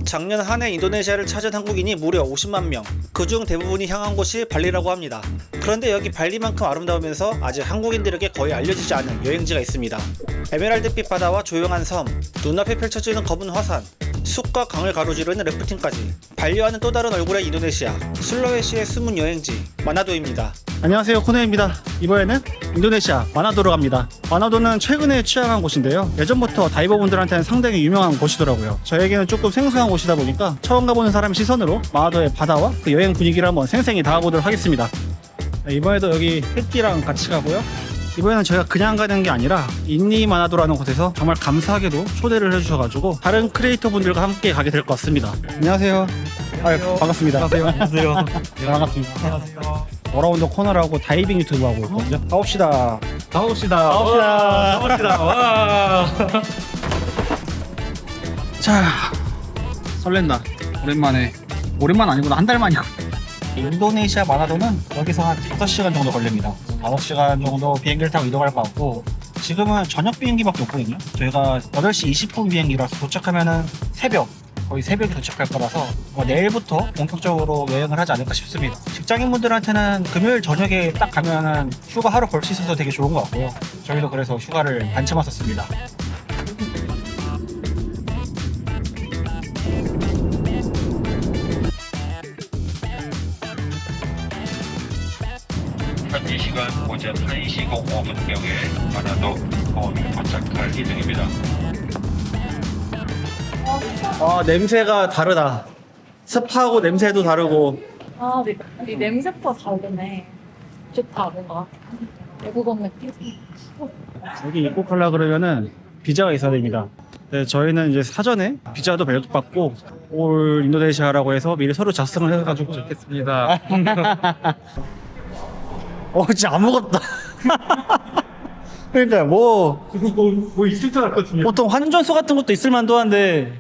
작년 한 해 인도네시아를 찾은 한국인이 무려 50만 명. 그중 대부분이 향한 곳이 발리라고 합니다. 그런데 여기 발리만큼 아름다우면서 아직 한국인들에게 거의 알려지지 않은 여행지가 있습니다. 에메랄드빛 바다와 조용한 섬, 눈앞에 펼쳐지는 검은 화산, 숲과 강을 가로지르는 래프팅까지. 발리와는 또 다른 얼굴의 인도네시아, 술라웨시의 숨은 여행지 마나도입니다. 안녕하세요, 코네입니다. 이번에는 인도네시아 마나도로 갑니다. 마나도는 최근에 취항한 곳인데요, 예전부터 다이버분들한테는 상당히 유명한 곳이더라고요. 저에게는 조금 생소한 곳이다 보니까 처음 가보는 사람의 시선으로 마나도의 바다와 그 여행 분위기를 한번 생생히 담아보도록 하겠습니다. 이번에도 여기 햇띠랑 같이 가고요. 이번에는 저희가 그냥 가는 게 아니라 인니 마나도라는 곳에서 정말 감사하게도 초대를 해주셔가지고 다른 크리에이터 분들과 함께 가게 될 것 같습니다. 안녕하세요. 반갑습니다. 안녕하세요. 네, 반갑습니다. 워라운드 코너라고 다이빙 유튜브 하고 있거든요. 가봅시다. 가봅시다. 와. 자, 설렌다. 오랜만 아니구나. 한 달 만이고. 인도네시아 마나도는 여기서 한 5시간 정도 걸립니다. 5시간 정도 비행기를 타고 이동할 것 같고, 지금은 저녁 비행기밖에 없거든요. 저희가 8시 20분 비행기라서 도착하면은 거의 새벽에 도착할 거라서 내일부터 본격적으로 여행을 하지 않을까 싶습니다. 직장인분들한테는 금요일 저녁에 딱 가면은 휴가 하루 벌 수 있어서 되게 좋은 것 같고요. 저희도 그래서 휴가를 반쯤 왔었습니다. 현지 시간 오전 1시 05분경에 마나도 공항에 도착할 예정입니다. 냄새가 다르다. 습하고 냄새도 다르고. 이 냄새가 다르네. 좋다, 뭔가. 외국어 느낌. 여기 입국하려 그러면은 비자가 있어야 됩니다. 네, 저희는 이제 사전에 비자도 발급받고 올 인도네시아라고 해서 미리 서류 작성을 해가지고 좋겠습니다. 진짜 아무것도. 그러니까 뭐 있을 줄 알았거든요. 보통 환전소 같은 것도 있을 만도 한데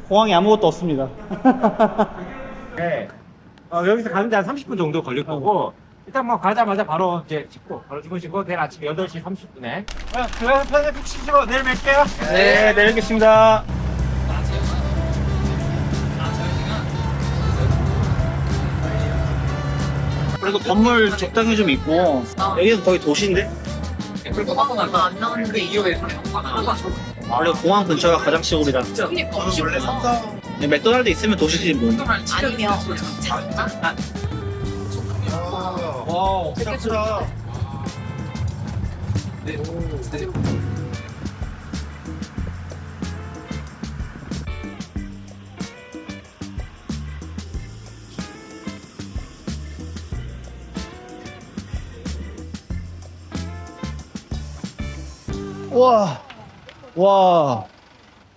공항에 아무것도 없습니다. 네. 여기서 가는데 한 30분 정도 걸릴 거고, 일단 뭐 가자마자 바로 이제 짚고, 바로 주무시고, 내일 아침 8시 30분에. 그래서 편히 푹 쉬시고, 내일 뵐게요. 네, 내일 뵙겠습니다. 그래도 건물 적당히 좀 있고, 여기는 거의 도시인데? 안 나오는데 이유가 원래 공항 근처가 가장 시골이다. 그니까. 맥도날드 있으면 도시지 뭐. 아니면 작나? 와, 크다. 와.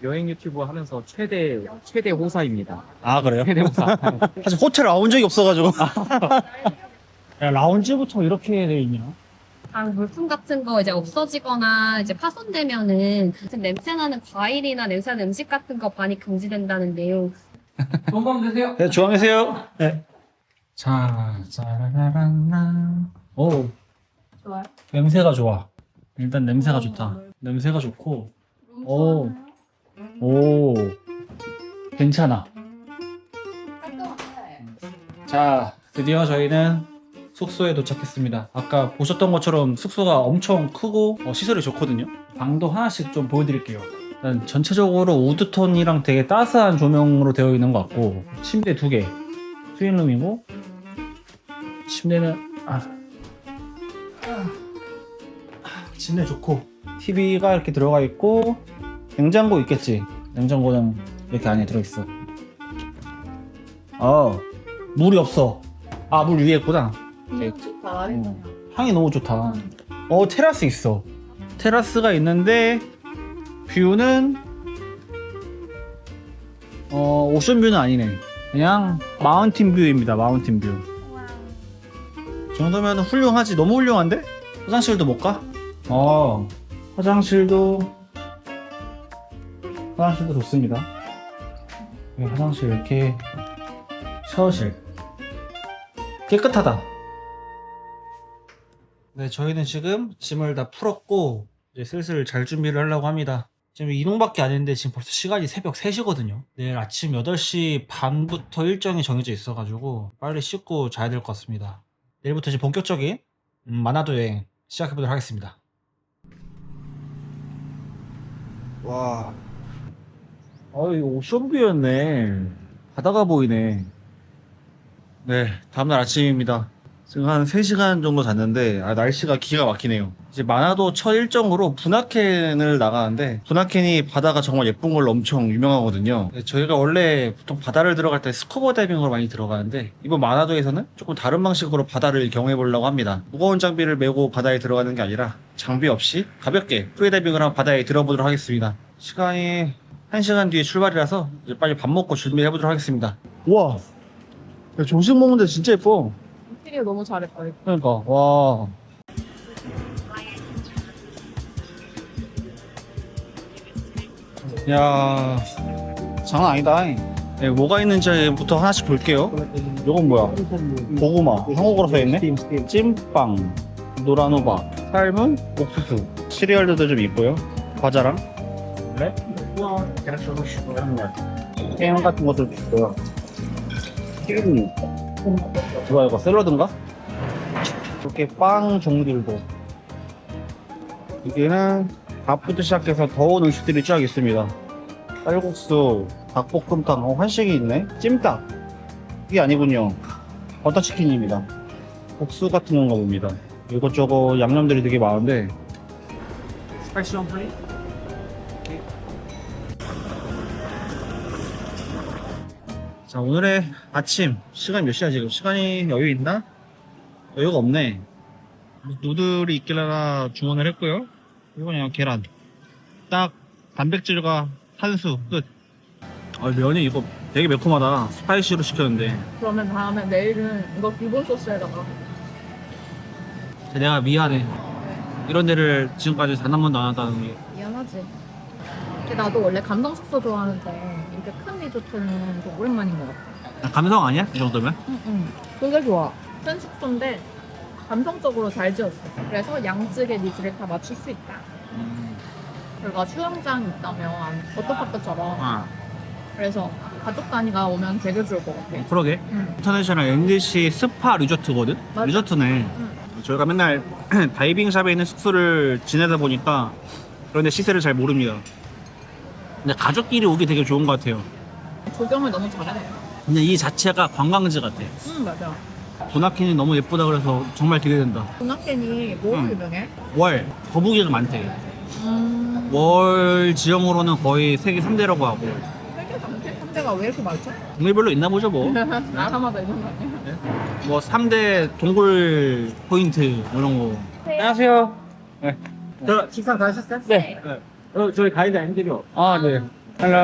여행 유튜브 하면서 최대 호사입니다. 아, 그래요? 최대 호사. 사실 호텔 와본 적이 없어가지고. 야, 라운지부터 이렇게 돼 있냐? 물품 같은 거 이제 없어지거나 이제 파손되면은 냄새나는 과일이나 냄새나는 음식 같은 거 반이 금지된다는 내용. 좋은 밤 되세요. 네, 조심하세요. 네. 자, 짜라라란나. 오, 좋아요. 냄새가 좋아. 일단 냄새가 좋다. 냄새가 좋고, 오, 괜찮아. 자, 드디어 저희는 숙소에 도착했습니다. 아까 보셨던 것처럼 숙소가 엄청 크고 시설이 좋거든요. 방도 하나씩 좀 보여드릴게요. 일단 전체적으로 우드톤이랑 되게 따스한 조명으로 되어 있는 것 같고, 침대 2개, 트윈룸이고, 침대는 침대 좋고, TV가 이렇게 들어가 있고, 냉장고 있겠지. 냉장고는 이렇게 안에 들어있어. 물이 없어. 물 위에 있구나. 좋다. 향이 너무 좋다. 테라스 있어. 테라스가 있는데 뷰는 오션 뷰는 아니네. 그냥 마운틴 뷰입니다. 마운틴 뷰. 이 정도면 훌륭하지. 너무 훌륭한데? 화장실도 못 가? 화장실도 좋습니다. 화장실 이렇게 샤워실 깨끗하다. 네, 저희는 지금 짐을 다 풀었고 이제 슬슬 잘 준비를 하려고 합니다. 지금 이동밖에 안 했는데 지금 벌써 시간이 새벽 3시거든요. 내일 아침 8시 반부터 일정이 정해져 있어가지고 빨리 씻고 자야 될 것 같습니다. 내일부터 이제 본격적인 마나도 여행 시작해보도록 하겠습니다. 와, 이거 오션뷰였네. 바다가 보이네. 네, 다음날 아침입니다. 지금 한 3시간 정도 잤는데 날씨가 기가 막히네요. 이제 마나도 첫 일정으로 부나켄을 나가는데, 부나켄이 바다가 정말 예쁜 걸로 엄청 유명하거든요. 저희가 원래 보통 바다를 들어갈 때 스쿠버 다이빙으로 많이 들어가는데, 이번 마나도에서는 조금 다른 방식으로 바다를 경험해 보려고 합니다. 무거운 장비를 메고 바다에 들어가는 게 아니라 장비 없이 가볍게 프리다이빙을 한 바다에 들어보도록 하겠습니다. 시간이 1시간 뒤에 출발이라서 이제 빨리 밥 먹고 준비해 보도록 하겠습니다. 우와, 야, 조식 먹는데 진짜 예뻐. 인테리어 너무 잘했다. 이거. 그러니까 와. 야, 장난 아니다. 네, 뭐가 있는지부터 하나씩 볼게요. 이건 뭐야? 고구마. 한국어로 써있네? 찐빵, 노란호박, 삶은 옥수수, 시리얼들도 좀 있고요. 과자랑 게임 같은 것도 있고요. 튀김. 뭐야 이거 샐러드인가? 이렇게 빵 종류들도. 여기는 밥부터 시작해서 더운 음식들이 쫙 있습니다. 쌀국수, 닭볶음탕, 한식이 있네. 찜닭. 이게 아니군요. 버터치킨입니다. 국수 같은 건가 봅니다. 이것저것 양념들이 되게 많은데. 스파이시 원 플레이? 자, 오늘의 아침 시간이 몇 시야 지금? 시간이 여유 있나? 여유가 없네. 누들이 있길래 주문을 했고요. 이거 그냥 계란, 딱 단백질과 탄수 끝. 면이 이거 되게 매콤하다. 스파이시로 시켰는데. 그러면 다음에 내일은 이거 기본 소스에다가. 내가 미안해. 이런 데를 지금까지 단 한 번도 안 왔다는 게. 미안하지. 근데 나도 원래 감성 숙소 좋아하는데 이렇게 큰 리조트는 좀 오랜만인 것 같아. 감성 아니야? 이 정도면? 응. 그게 좋아. 큰 숙소인데 감성적으로 잘 지었어. 그래서 양측의 니즈를 다 맞출 수 있다. 그리고 수영장이 있다면 워터파크처럼. 그래서 가족 단위가 오면 되게 좋을 것 같아. 그러게. 인터내셔널 NDC 스파 리조트거든? 맞아. 리조트네. 저희가 맨날 다이빙샵에 있는 숙소를 지내다 보니까 그런데 시세를 잘 모릅니다. 근데 가족끼리 오기 되게 좋은 것 같아요. 조경을 너무 잘해. 근데 이 자체가 관광지 같아. 맞아. 도나킨이 너무 예쁘다 그래서 정말 기대된다. 도나켄이 뭐로 응. 유명해? 월, 거북이가 많대. 월 지형으로는 거의 세계 3대라고 하고. 세계 3대가 왜 이렇게 많죠? 동물별로 있나 보죠 뭐. 나라마다 있는 거 아니야? 뭐 3대 동굴 포인트 이런 거. 안녕하세요. 네. 저 식사 다 하셨어요? 네. 저희 가이드 앤드류. 아 네. 헬로.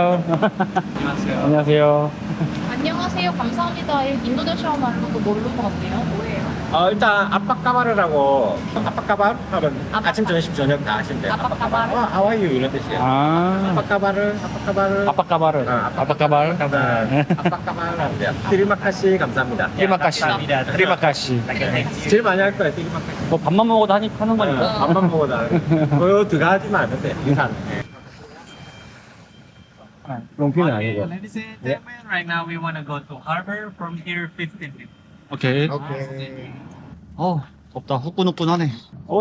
안녕하세요. 안녕하세요. 안녕하세요. 감사합니다. 인도네시아 말로도 모르는 것 같네요. 뭐예요? 일단 아빠까바르라고. 아빠까바르 하면 아침, 점심, 저녁 다 하시면 돼요. 아빠까바르? 하와이유 이런 뜻이에요. 아. 아빠까바르. 아빠까바르. 아빠까바르. 아빠까바르 하면 돼요. 트리마카시 감사합니다. 트리마카시. 트리마카시. 제일 많이 할 거예요, 트리마카시. 뭐 밥만 먹어도 하는 거니까. 밥만 먹어도 그거 두 가지만 하면 돼. 이산. 롱피는 아니고. Ladies and gentlemen, right now we want to go to harbor from here 15 minutes. 오케이. 오케이. 덥다. 후끈후끈하네.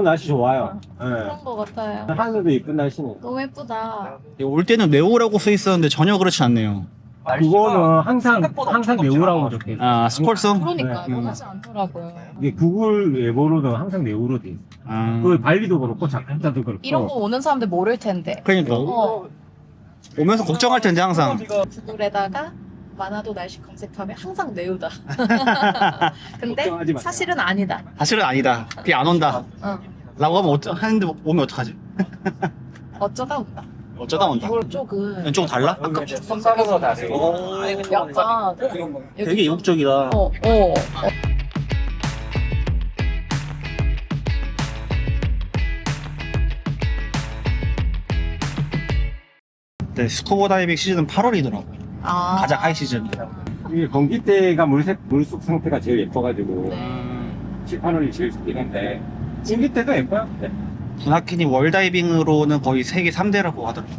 날씨 좋아요. 그런 것 같아요. 하늘도 이쁜 날씨네. 너무 예쁘다. 올 때는 네오라고 써 있었는데 전혀 그렇지 않네요. 그거는 항상 네오라고 적혀있어. 아, 스콜송? 그러니까 네. 너무 하지 않더라고요. 이게 구글 웨버로는 항상 네오로 돼 있어. 아. 그 발리도 그렇고 자카르타도 그렇고. 이런 거 오는 사람들 모를 텐데. 그러니까 오면서 걱정할 텐데 항상. 구글에다가 마나도 날씨 검색하면 항상 네오다. 근데 걱정하지 마. 사실은 아니다. 사실은 아니다. 비 안 온다. 응. 라고 하면 하는데 오면 어떡하지? 어쩌다 온다. 어쩌다 온다. 이쪽은 좀 달라? 선사로서 다시. 약간 되게 이국적이다. 어. 네, 스쿠버 다이빙 시즌은 8월이더라고. 아. 가장 하이 시즌. 이게 건기 때가 물속 상태가 제일 예뻐가지고 네. 7, 8월이 제일 좋긴 한데 진기 때도 예뻐요. 네. 부나킨이 월다이빙으로는 거의 세계 3대라고 하더라고.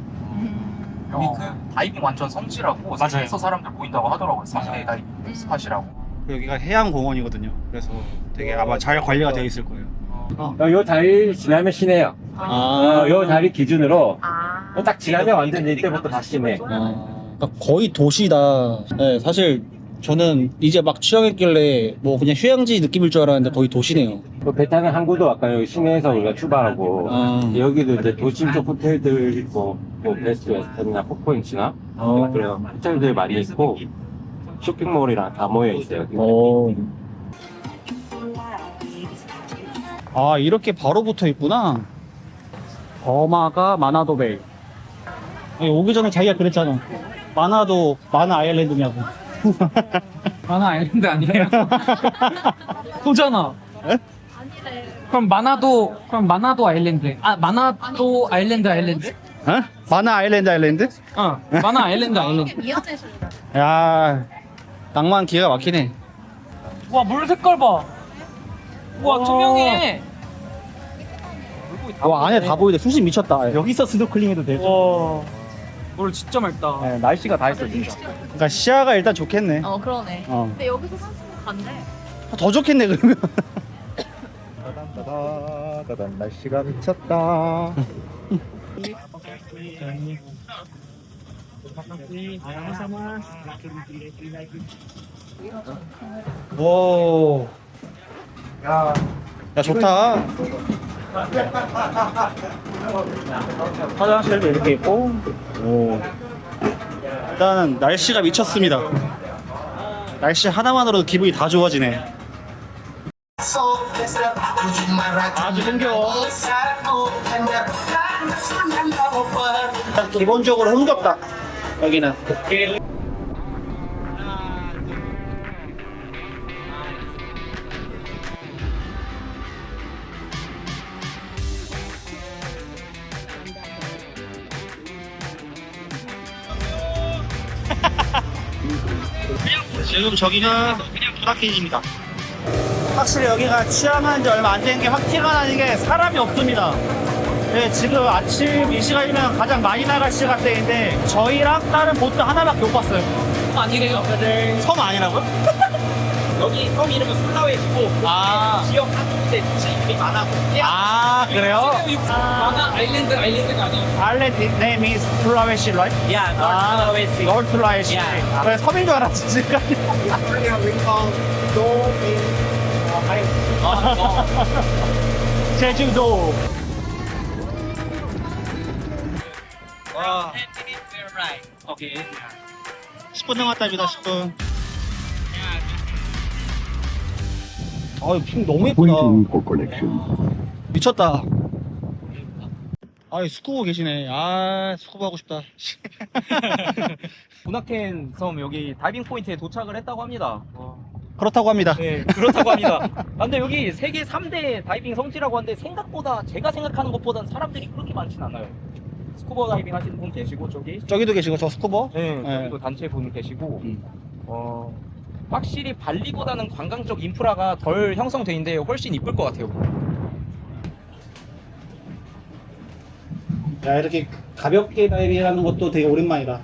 여기 그 다이빙 완전 성지라고 맞아요. 세계에서 사람들 모인다고 하더라고요. 4대 다이빙 스팟이라고. 여기가 해양공원이거든요. 그래서 되게 아마 잘 관리가 되어 있을 거예요. 요 다리 지나면 시내요. 요 다리 기준으로 아. 딱 지나면 완전 이때부터 다 시내. 그러니까 거의 도시다. 네, 사실 저는 이제 막 취항했길래 뭐 그냥 휴양지 느낌일 줄 알았는데 거의 도시네요. 배 타는 항구도 아까 여기 시내에서 우리가 출발하고 아. 여기도 이제 도심 쪽 호텔들 있고 뭐 베스트 웨스턴이나 포포인트나 그런 호텔들 많이 있고 쇼핑몰이랑 다 모여 있어요. 아 이렇게 바로 붙어 있구나. 버마가 마나도베이. 오기 전에 자기가 그랬잖아. 마나도 마나 아일랜드냐고. 마나 아일랜드 아니에요? 그잖아. 그럼 마나도 아일랜드. 아 마나도 아일랜드 아일랜드? 어? 마나 아일랜드 아일랜드? 어 마나 아일랜드 아일랜드. 미안해서. 야 낭만 기가 막히네. 와 물 색깔 봐. 와 투명해. 와 안에 다 보이네. 수심 미쳤다. 여기서 스노클링해도 되죠. 와 물 진짜 맑다. 네, 날씨가 다 했어 진짜. 그러니까 시야가 일단 좋겠네. 그러네. 근데 여기서 산수는 간대. 더 좋겠네 그러면. 따단 날씨가 미쳤다. 오. 야 좋다. 화장실도 이렇게 있고. 오. 일단은 날씨가 미쳤습니다. 날씨 하나만으로도 기분이 다 좋아지네. 아주 흥겨워. 기본적으로 흥겹다. 여기는. 지금 저기가 그냥 부다킨입니다. 확실히 여기가 취항한 지 얼마 안 된 게 확 티가 나는 게 사람이 없습니다. 네, 지금 아침 이 시간이면 가장 많이 나갈 시간대인데 저희랑 다른 보트 하나밖에 못 봤어요. 아니래요. 섬 아니라고요? 여기 섬 이름은 슬라웨시고 지역 한국대 지역이 많아. 아 그래요? 마나 아일랜드가 아니에요. 아일랜드 name is Sulawesi, right? 야, North North Sulawesi. Yeah. 그래 섬인 줄 알았지 지금까지. 제주도. 와. 오케이. 10분 남았답니다. 10분. 아, 핑 너무 예쁘다. 미쳤다. 아, 스쿠버 계시네. 아, 스쿠버 하고 싶다. 부나켄 섬 여기 다이빙 포인트에 도착을 했다고 합니다. 그렇다고 합니다. 네, 그렇다고 합니다. 아, 근데 여기 세계 3대 다이빙 성지라고 하는데 생각보다 제가 생각하는 것보다는 사람들이 그렇게 많진 않아요. 스쿠버 다이빙 하시는 분 계시고 저기도 계시고 저 스쿠버? 네, 네. 저기도 단체 분 계시고 확실히 발리보다는 관광적 인프라가 덜 형성돼 있는데 훨씬 이쁠 것 같아요. 야, 이렇게 가볍게 다이빙하는 것도 되게 오랜만이다.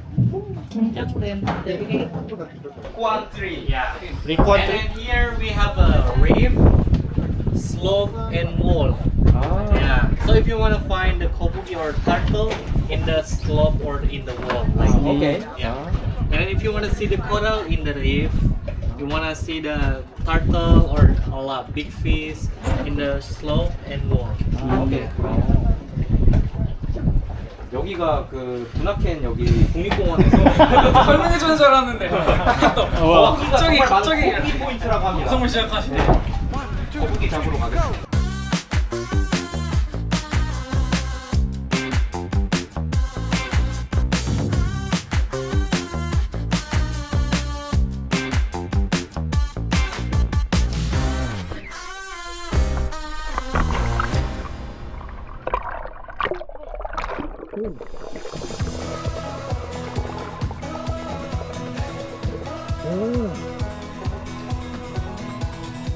진짜 오랜만에. One three, yeah. 리코한 And then here we have a reef, slope, and wall. Yeah. So if you want to find the kobugi or turtle in the slope or in the wall, like Okay. Yeah. And if you want to see the coral in the reef, you want to see the turtle or a lot big fish in the slope and wall. 오케이. 여기가 그 부나켄 여기 국립공원에서 설명해주는 줄 알았는데. 갑자기 거북이 포인트라고 합니다. 방송을 시작하시네. 거북이 잡으러 가겠습니다.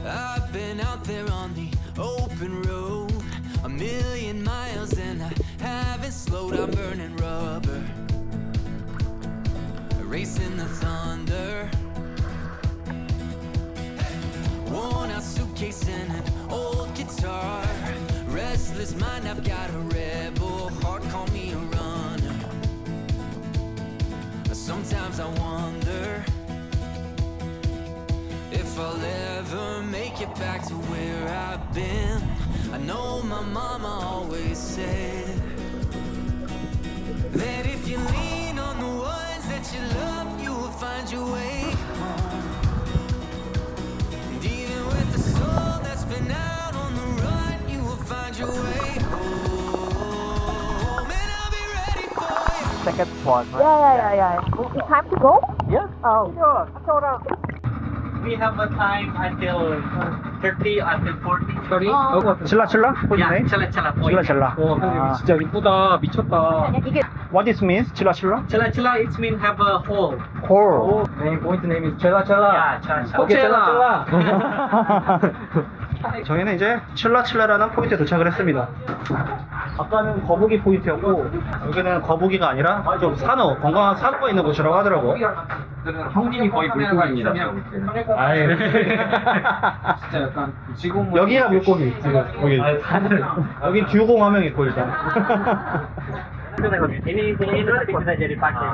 I've been out there on the racing the thunder. Worn out suitcase and an old guitar. Restless mind, I've got a rebel heart, call me a runner. Sometimes I wonder if I'll ever make it back to where I've been. I know my mama always said that if you lean on the ones that you love, you will find your way home. And even with a soul that's been out on the run, you will find your way home. And I'll be ready for you. Second one. Yeah. Time to go? Yeah. Oh. We have a time until 30 until 40. sorry. 칠라 칠라? Yeah, chala point. 칠라. 근데 진짜 이쁘다. 미쳤다. What this means? 칠라 칠라? Chala it means have a hole. 홀. 네임 포인트 네임 is 첼라 첼라. Yeah, chala. 오케이 첼라. 저희는 이제 칠라칠라라는 포인트에 도착을 했습니다. 아까는 거북이 포인트였고 여기는 거북이가 아니라 좀 산호, 건강한 산호가 있는 곳이라고 하더라고. 형님이 거의 물고기입니다. 아예. 진짜 약간 지금 여기가 물고기 지금 여기. 여기 듀공 한 명 있고 일단. Ini bisa jadi pakai.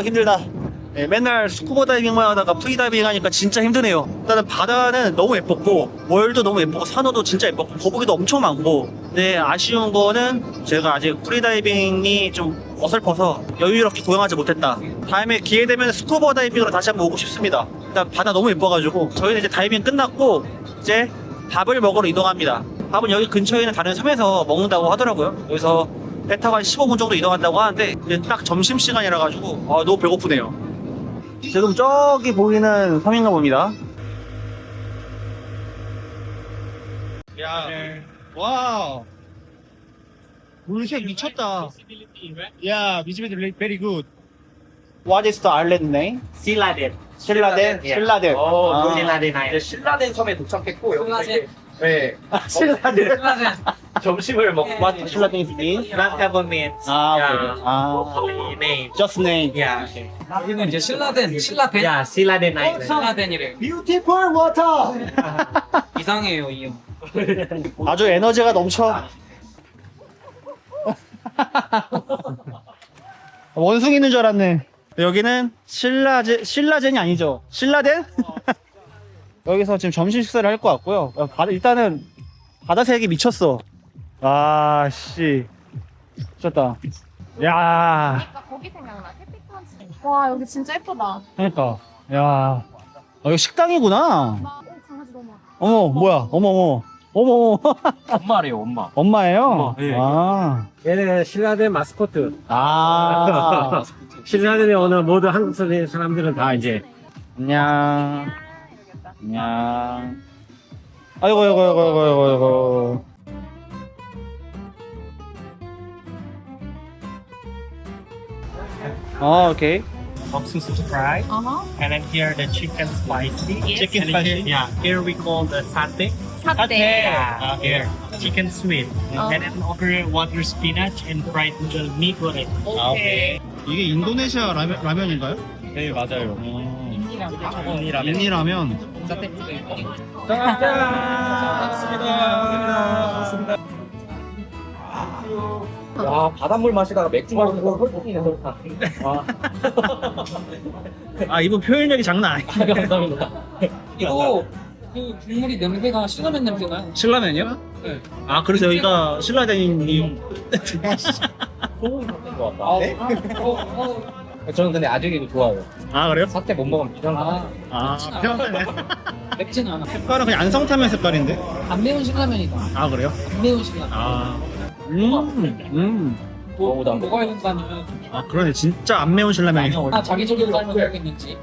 힘들다. 네, 맨날 스쿠버 다이빙만 하다가 프리다이빙 하니까 진짜 힘드네요. 일단은 바다는 너무 예뻤고 월도 너무 예쁘고 산호도 진짜 예뻤고 거북이도 엄청 많고, 근데 아쉬운 거는 제가 아직 프리다이빙이 좀 어설퍼서 여유롭게 구경하지 못했다. 다음에 기회 되면 스쿠버 다이빙으로 다시 한번 오고 싶습니다. 일단 바다 너무 예뻐가지고 저희는 이제 다이빙 끝났고 이제 밥을 먹으러 이동합니다. 밥은 여기 근처에 있는 다른 섬에서 먹는다고 하더라고요. 여기서 배 타고 한 15분 정도 이동한다고 하는데 이제 딱 점심시간이라 가지고 너무 배고프네요. 지금 저기 보이는 섬인가 봅니다. 야, 와우. 물색 미쳤다. Yeah, visibility very good. What is the island name? Siladen. 신라덴? 신라덴. Siladen 이제 Island. 신라덴 섬에 도착했고 여기서 네. 신라덴. 점심을 먹고 What 신라덴 is mean? Not have a meat. 오케이. Name. Just name. Yeah. 여기는 이제 신라덴 Yeah, Siladen Island. 신라덴이래. Beautiful water. 이상해요 이 형. 아주 에너지가 넘쳐. 원숭이 있는 줄 알았네. 여기는 신라젠이 아니죠? 신라덴? 여기서 지금 점심 식사를 할 것 같고요. 일단은 바다색이 미쳤어. 아, 씨. 미쳤다. 야. 거기 생각나. 해피펀치. 와 여기 진짜 예쁘다. 그러니까. 야. 여기 식당이구나. 강아지 너무. 어머, 뭐야. 어머. 엄마래요 엄마. 엄마예요? 예. 아. 얘는 신라덴 마스코트. 아. 신라덴에 오는 모든 한국 사람들은 다 이제 안녕. 안녕. 아이고. 오케이. 옥수수 fry. And then here the chicken spicy. Chicken spicy. Yeah. Here we call the satay. 사태. Here chicken sweet. And then over water spinach and fried meat with it. 오케이. 이게 인도네시아 라면인가요? 네 맞아요. 인니라면. 와 바닷물 마시다가 맥주 마시고 헐떡이네 헐떡. 아, 이분 표현력이 장난 아니야. 감사합니다. 이거 그 국물이 냄새가 신라면 냄새나요? 신라면이요? 네. 아, 그래서 여기가 신라덴님. 소고기 같은 거 같다. 저는 근데 아직 이거 좋아요. 아, 그래요? 사태 못 먹으면 비상하다. 편하네. 맵지는 않아. 색깔은 그냥 안성타면 색깔인데? 안 매운 신라면이다. 아, 그래요? 안 매운 신라면. 또 먹어야 된다면 아, 그러네. 진짜 안 매운 신라면이네. 자기적으로 살면야겠는지.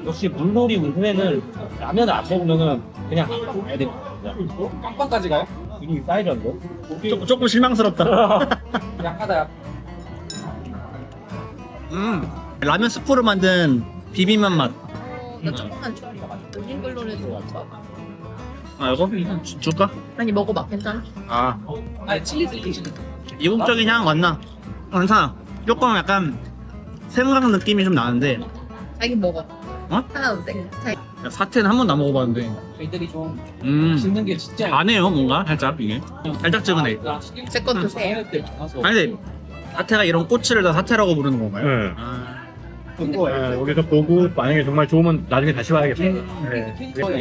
역시 물놀이 후에는 라면을 안 먹으면은 그냥 가야 됩니다. 깜빵까지 가요? 분위기 쌓이던데. 조금 실망스럽다. 약하다. 라면 스프로 만든 비빔면 맛. 나 조금만 줘. 잉글로를 줘. 아, 이거? 줄까? 아니 먹어봐. 괜찮아? 아, 아니 칠리 드시는. 이국적인 향 맞나? 괜찮아. 조금 약간 생강 느낌이 좀 나는데 자기 먹어. 어? 하나도 돼. 자기. 사태는 한 번도 안 먹어봤는데 저희들이 좀 씹는 게 진짜. 다네요 뭔가 살짝 이게 달짝지근해. 제 것 드세요. 아니 근데 사태가 이런 꼬치를 다 사태라고 부르는 건가요? 네. 아, 여기서 보고 만약에 정말 좋으면 나중에 다시 봐야겠다.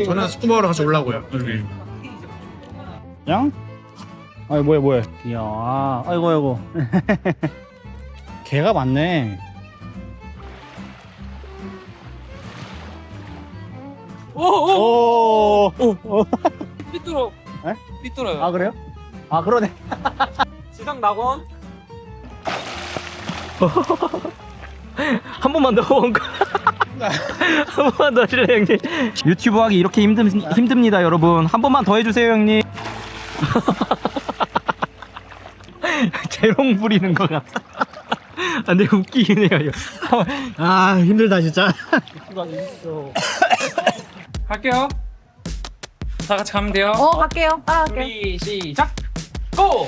저는 스쿠버로 같이 올라고요. 양? 아이 뭐야? 이야, 아이고. 개가 많네. 오. 삐뚤어. 에? 삐뚤어요. 아, 그래요? 아, 그러네. 시상 낙원. 한 번만 더 원고. 한 번만 더 하실래요 형님? 유튜브 하기 이렇게 힘듭니다 여러분. 한 번만 더 해주세요 형님. 재롱 부리는 것 같아. 아, 근데 웃기긴 해요 이거. 아, 힘들다 진짜. 갈게요. 다 같이 가면 돼요. 갈게요. 따라갈게요. 준비 시작. 고!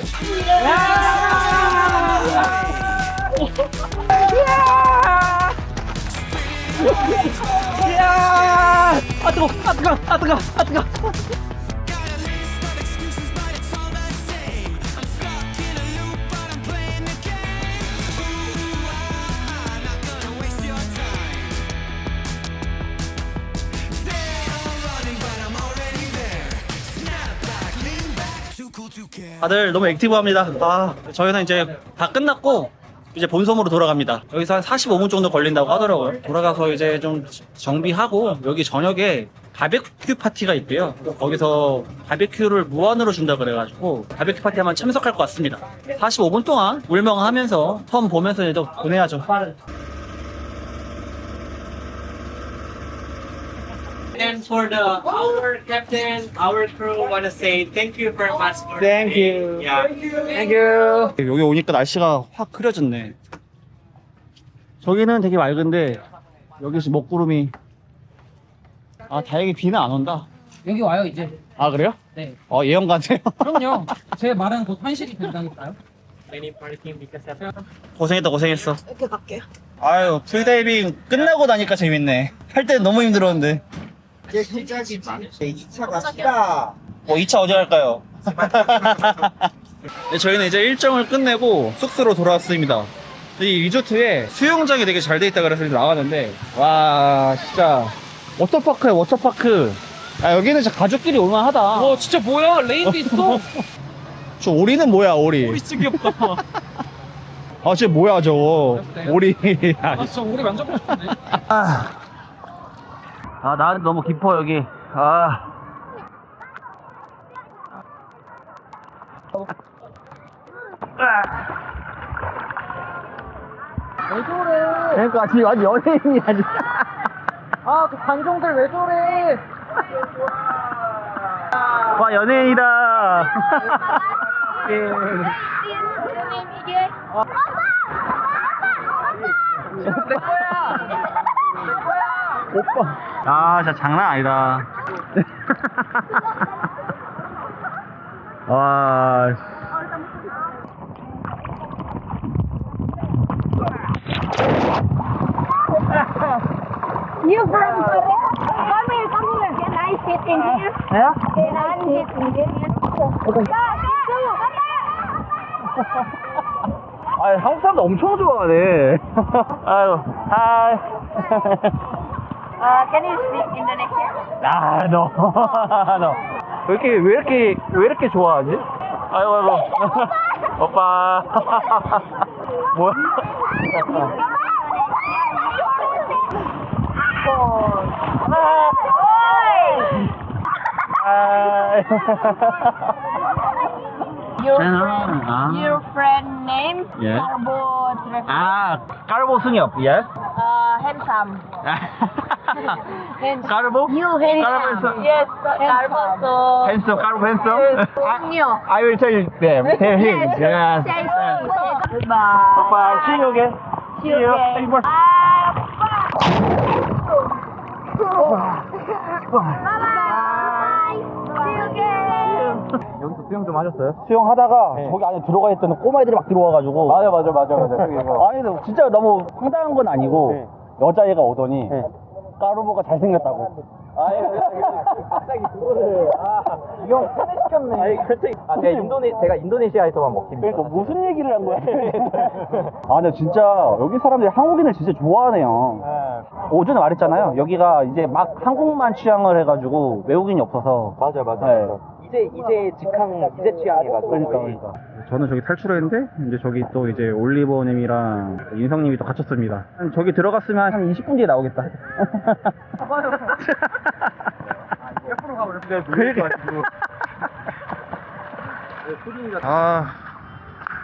아 뜨거! 다들 너무 액티브합니다. 아, 저희는 이제 다 끝났고 이제 본섬으로 돌아갑니다. 여기서 한 45분 정도 걸린다고 하더라고요. 돌아가서 이제 좀 정비하고 여기 저녁에 바베큐 파티가 있대요. 거기서 바베큐를 무한으로 준다 그래가지고 바베큐 파티 한번 참석할 것 같습니다. 45분 동안 울멍하면서 섬 보면서 이제 또 보내야죠. And for our captain, our crew want to say thank you very much for Thank you. Yeah. 여기 오니까 날씨가 확 흐려졌네. 저기는 되게 맑은데 여기 지금 먹구름이. 아 다행히 비는 안 온다. 여기 와요 이제. 아 그래요? 네. 예언 같네요. 그럼요. 제 말은 곧 현실이 된다니까요. Any parking because of 고생했다 고생했어. 이렇게 갈게요. 아유 프리다이빙 끝나고 나니까 재밌네. 할 때는 너무 힘들었는데. 이제 시작이지. 2차 갑시다. 2차 어디 갈까요? 네, 저희는 이제 일정을 끝내고 숙소로 돌아왔습니다. 이 리조트에 수영장이 되게 잘 돼 있다 그래서 나왔는데 와 진짜 워터파크야 워터파크. 아 여기는 진짜 가족끼리 올만하다. 와 진짜 뭐야 레인도 있어. 저 오리는 뭐야 오리? 오리 진짜 귀엽다. 아 진짜 뭐야 저거 오리. 아 진짜 오리 만져보고 싶네. 아 나는 너무 깊어 여기. 아. 왜 저래? 그러니까 지금 아주 연예인이야 지금. 아그 관종들 왜 저래? 와 연예인이다. 내 거야. 오빠. 아 진짜 장난 아니다. 와. You from Korea? Come here, come here. Can I sit in here? Yeah? Can I sit in here? 아 한국 사람들 엄청 좋아하네. 아유, 하이. Can you speak Indonesian? 아, 너, 너. 왜 이렇게 좋아하지? 아이고, 아이고. 오빠. 뭐야? Your friend name? Yes. Carbo Travel. 아, 까르보 승엽, yes? Handsome. 까르보? You handsome. Carbo. Yes, Carbo. So. Handsome, 까르보 handsome? You. I will tell you them. Tell him. Yes. Say goodbye. Bye. See you again. See you again. Bye. Bye. See you again. 여기서 수영 좀 하셨어요? 수영하다가 거기 안에 들어가 있던 꼬마애들이 막 들어와가지고 맞아 아니 근데 진짜 너무 황당한 건 아니고 여자애가 오더니 까르보가 잘생겼다고 갑자기 그거를 이형 세뇌시켰네 제가 인도네시아에서만 먹힙니다. 그러니까 무슨 얘기를 한 거야? 아 근데 진짜 여기 사람들이 한국인을 진짜 좋아하네요. 오전에 말했잖아요. 여기가 이제 막 한국만 취향을 해가지고 외국인이 없어서 맞아 이제 직항 이제 취향해가지고 그러니까 저는 저기 탈출했는데 이제 저기 또 이제 올리버님이랑 인성님이 또 갇혔습니다. 저기 들어갔으면 한 20분 뒤에 나오겠다. 옆으로 가버렸어요. 아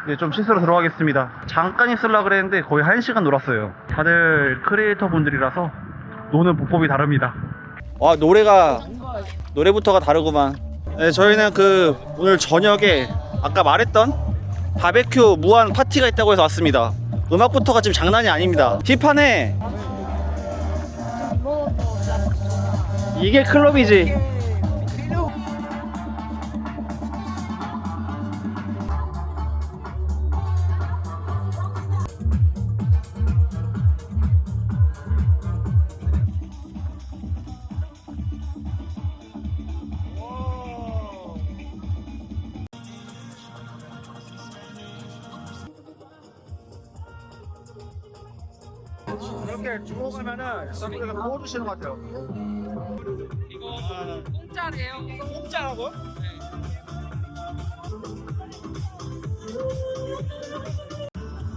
이제 좀 씻으러 들어가겠습니다. 잠깐 있으려고 그랬는데 거의 1시간 놀았어요. 다들 크리에이터 분들이라서 노는 보법이 다릅니다. 와 노래부터가 다르구만. 네, 저희는 오늘 저녁에 아까 말했던 바베큐 무한 파티가 있다고 해서 왔습니다. 음악부터가 지금 장난이 아닙니다. 힙하네. 이게 클럽이지. 이렇게 주고 가면은 서비스가 구워주시는 것 같아요. 이거 공짜래요. 공짜라고?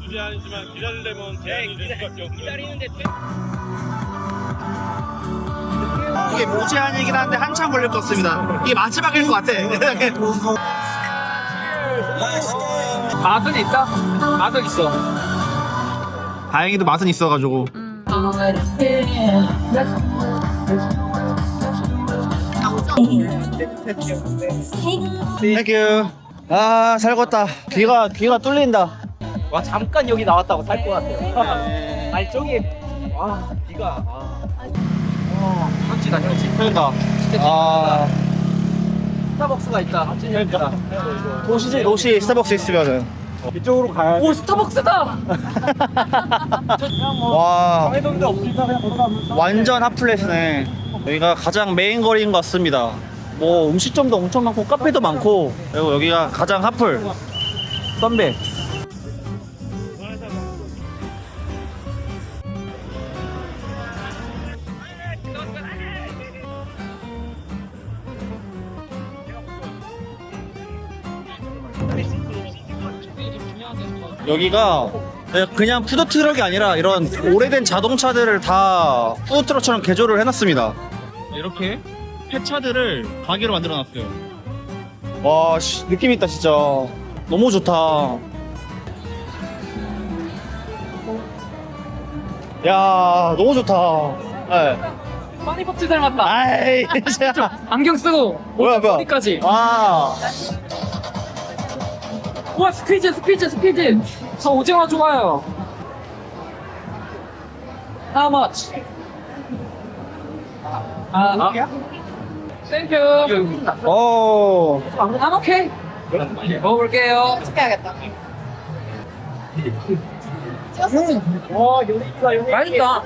주저하지만 기다리려면 대안이 될 수밖에 없어요. 기다리는데 이게 무제한이긴 한데 한참 걸릴 것 같습니다. 이게 마지막일 것 같아. 맛은 있다? 맛은 있어. 다행히도 맛은 있어가지고. 땡큐. 아, 살겄다. 귀가 뚫린다. 와 잠깐 여기 나왔다고 살 것 같아요. 아니 저기 와 비가 현지다 현지. 그러니까. 아, 스타벅스가 있다. 그러니까. 도시 스타벅스 있으면은. 이쪽으로 가야 오 스타벅스다. 와, 완전 핫플레스네. 여기가 가장 메인 거리인 것 같습니다. 뭐 음식점도 엄청 많고 카페도 많고, 그리고 여기가 가장 핫플 썬백. 여기가 그냥 푸드트럭이 아니라 이런 오래된 자동차들을 다 푸드트럭처럼 개조를 해놨습니다. 이렇게 폐차들을 가게로 만들어놨어요. 와, 느낌 있다 진짜. 너무 좋다. 야, 너무 좋다. 네. 마니버트 닮았다. 아이, 진짜. 안경 쓰고 뭐야. 어디까지? 아, 우와 스퀴즈. 저 오징어 좋아요. How much? Thank you. 오. I'm okay. 먹어볼게요. 해야겠다. 맛있다.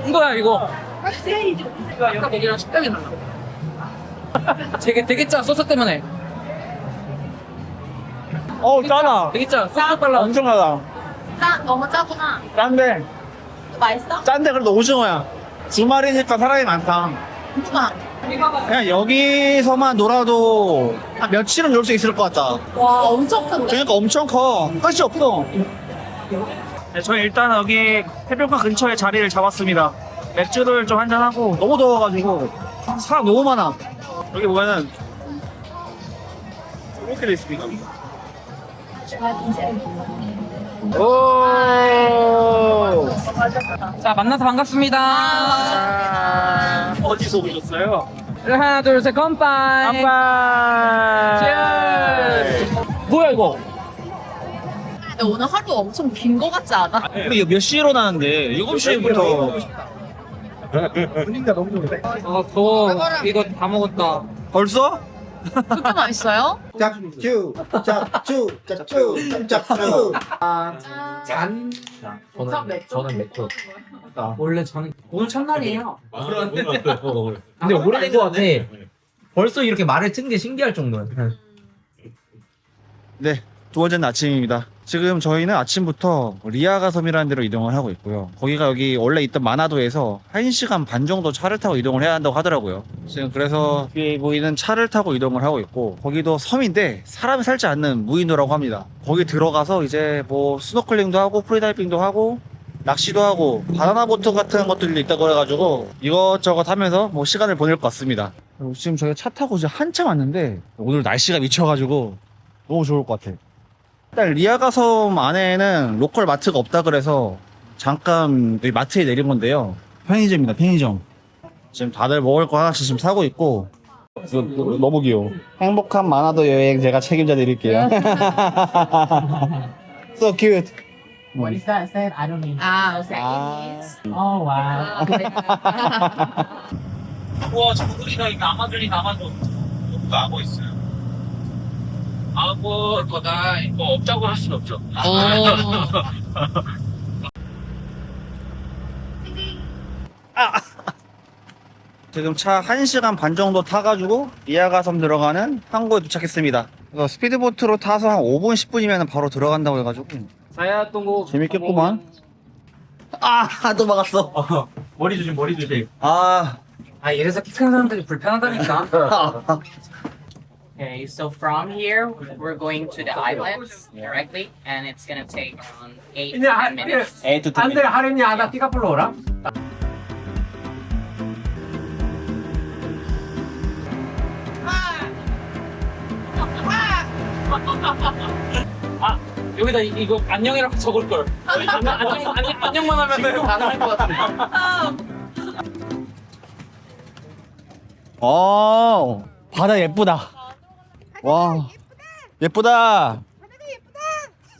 이거야 이거. 아까 먹이랑 식감이 달라. 되게 짜 소스 때문에. 짜다. 되게 짜 소스 빨라. 엄청 짜다. 너무 짜구나. 짠데. 맛있어? 짠데 그래도 오징어야. 주말이니까 사람이 많다. 누가? 그냥 여기서만 놀아도 한 며칠은 놀 수 있을 것 같다. 와 엄청 큰데? 그러니까 엄청 커. 끝이 없어. 네, 저희 일단 여기 해변가 근처에 자리를 잡았습니다. 맥주를 좀 한잔하고 너무 더워가지고 사람 너무 많아. 여기 보면은 이렇게 돼 있습니다. 오. 자 만나서 반갑습니다. 어디서 오셨어요? 하나 둘 셋 건빠이. Cheers. 뭐야 이거? 근데 오늘 하루 엄청 긴 거 같지 않아? 우리 이거 몇 시로 나는데 7시부터 아 더워. 이거 다 먹었다. 벌써? 그렇게 맛있어요? 짝쭈. 저는 맥주. 원래 저는 오늘 첫날이에요. 근데 오래된 거 같아. 벌써 이렇게 말을 튼 게 신기할 정도야. 네, 두 번째는 아침입니다. 지금 저희는 아침부터 리아가 섬이라는 데로 이동을 하고 있고요. 거기가 여기 원래 있던 마나도에서 1시간 반 정도 차를 타고 이동을 해야 한다고 하더라고요. 지금 그래서 뒤에 보이는 차를 타고 이동을 하고 있고, 거기도 섬인데 사람이 살지 않는 무인도라고 합니다. 거기 들어가서 이제 뭐 스노클링도 하고 프리다이빙도 하고 낚시도 하고 바나나 보트 같은 것들도 있다고 해가지고 이것저것 하면서 뭐 시간을 보낼 것 같습니다. 그리고 지금 저희가 차 타고 이제 한참 왔는데 오늘 날씨가 미쳐가지고 너무 좋을 것 같아. 일단 리아가 섬 안에는 로컬 마트가 없다 그래서 잠깐 여기 마트에 내린 건데요. 편의점입니다. 편의점. 지금 다들 먹을 거 하나씩 지금 사고 있고. 이거 너무 귀여워. 행복한 마나도 여행 제가 책임져 드릴게요. So cute. What is that said? I don't know. 아, Chinese. Oh wow. 우와, 저기가 이거 아마존이 아마존. 악어 있어요. 악어 거다. 이거 없다고 할 수는 없죠. 지금 차 1시간 반 정도 타가지고 리아가 섬 들어가는 항구에 도착했습니다. 이거 스피드보트로 타서 한 5분 10분이면 바로 들어간다고 해가지고 saya tunggu. 재밌겠구만. 아, 또 막았어. 머리 조심. 아, 이래서 키 큰 사람들이 불편하다니까. Okay, so from here, we're going to the islands directly, and it's gonna take around 8 to 10 minutes. 8 to 10 안돼 하렘이 아나 띠가 불러오라. 아 여기다 이거 안녕이라고 적을 걸. 안녕만 하면 가능할 것 같은데. 바다 예쁘다. 와, 예쁘다.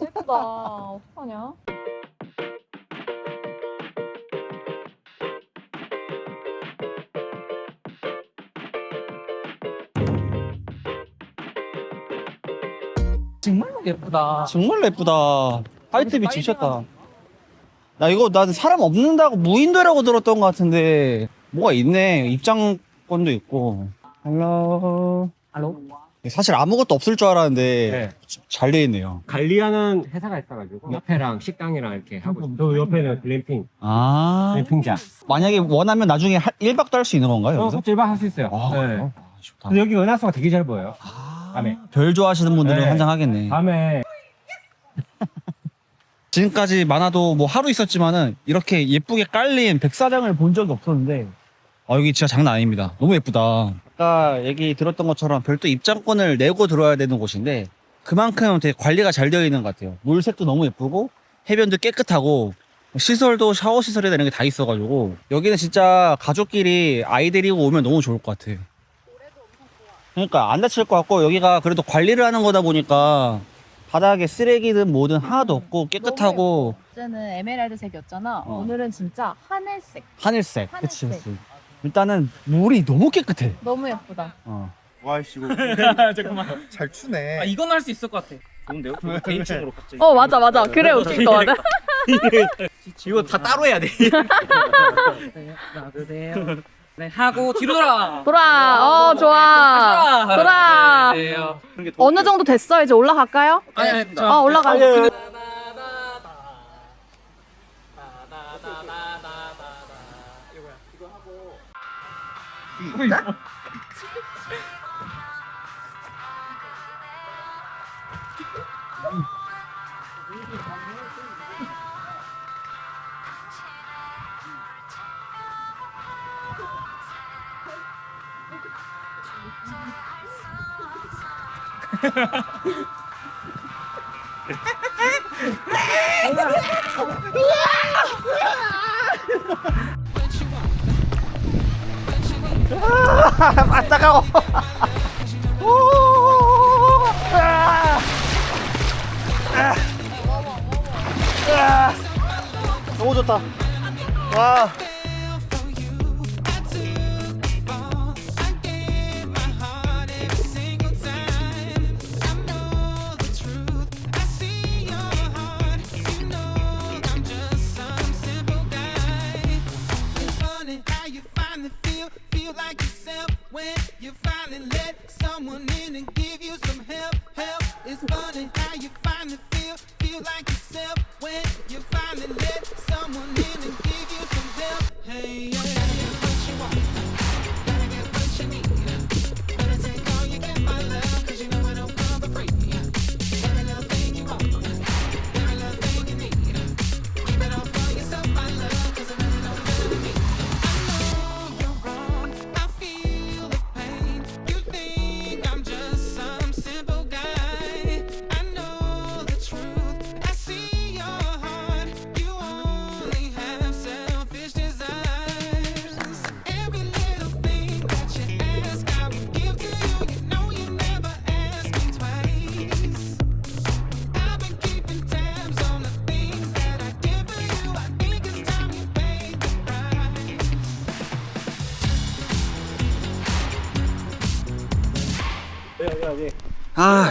예쁘다. 어떡하냐? 정말로 예쁘다. 정말 예쁘다. 화이트빛 미쳤다. 난 사람 없는다고 무인도라고 들었던 것 같은데 뭐가 있네. 입장권도 있고. 할로. 사실 아무것도 없을 줄 알았는데 잘 돼 있네요. 관리하는 회사가 있어가지고 옆에랑 식당이랑 이렇게 하고 있어요. 저 옆에는 글램핑. 아, 글램핑장. 만약에 원하면 나중에 1박도 할 수 있는 건가요? 여기서? 일박 할 수 있어요. 네. 좋다. 근데 여기 은하수가 되게 잘 보여요. 밤에. 별 좋아하시는 분들은 네. 환장하겠네. 밤에 지금까지 많아도 뭐 하루 있었지만은 이렇게 예쁘게 깔린 백사장을 본 적이 없었는데 여기 진짜 장난 아닙니다. 너무 예쁘다. 아까 얘기 들었던 것처럼 별도 입장권을 내고 들어야 되는 곳인데 그만큼 되게 관리가 잘 되어 있는 것 같아요. 물색도 너무 예쁘고 해변도 깨끗하고 시설도 샤워 시설이나 이런 게 다 있어가지고 여기는 진짜 가족끼리 아이 데리고 오면 너무 좋을 것 같아요. 그러니까 안 다칠 것 같고 여기가 그래도 관리를 하는 거다 보니까 바닥에 쓰레기든 뭐든 하나도 없고 깨끗하고 어제는 에메랄드색이었잖아. 오늘은 진짜 하늘색. 하늘색. 하늘색. 그치. 일단은 물이 너무 깨끗해. 너무 예쁘다. 와이씨 이거 잠깐만. 잘 추네. 아 이건 할 수 있을 것 같아. 좋은데요? 개인적으로 갑자기. 맞아. 그래 웃긴 거 같아. 이거 다 따로 해야 돼. 놔두세요. 네 하고 뒤로 돌아. 돌아. 좋아. 돌아. 어느 정도 됐어? 이제 올라갈까요? 아니 올라가. 아, 따가워. 너무 좋다. 와.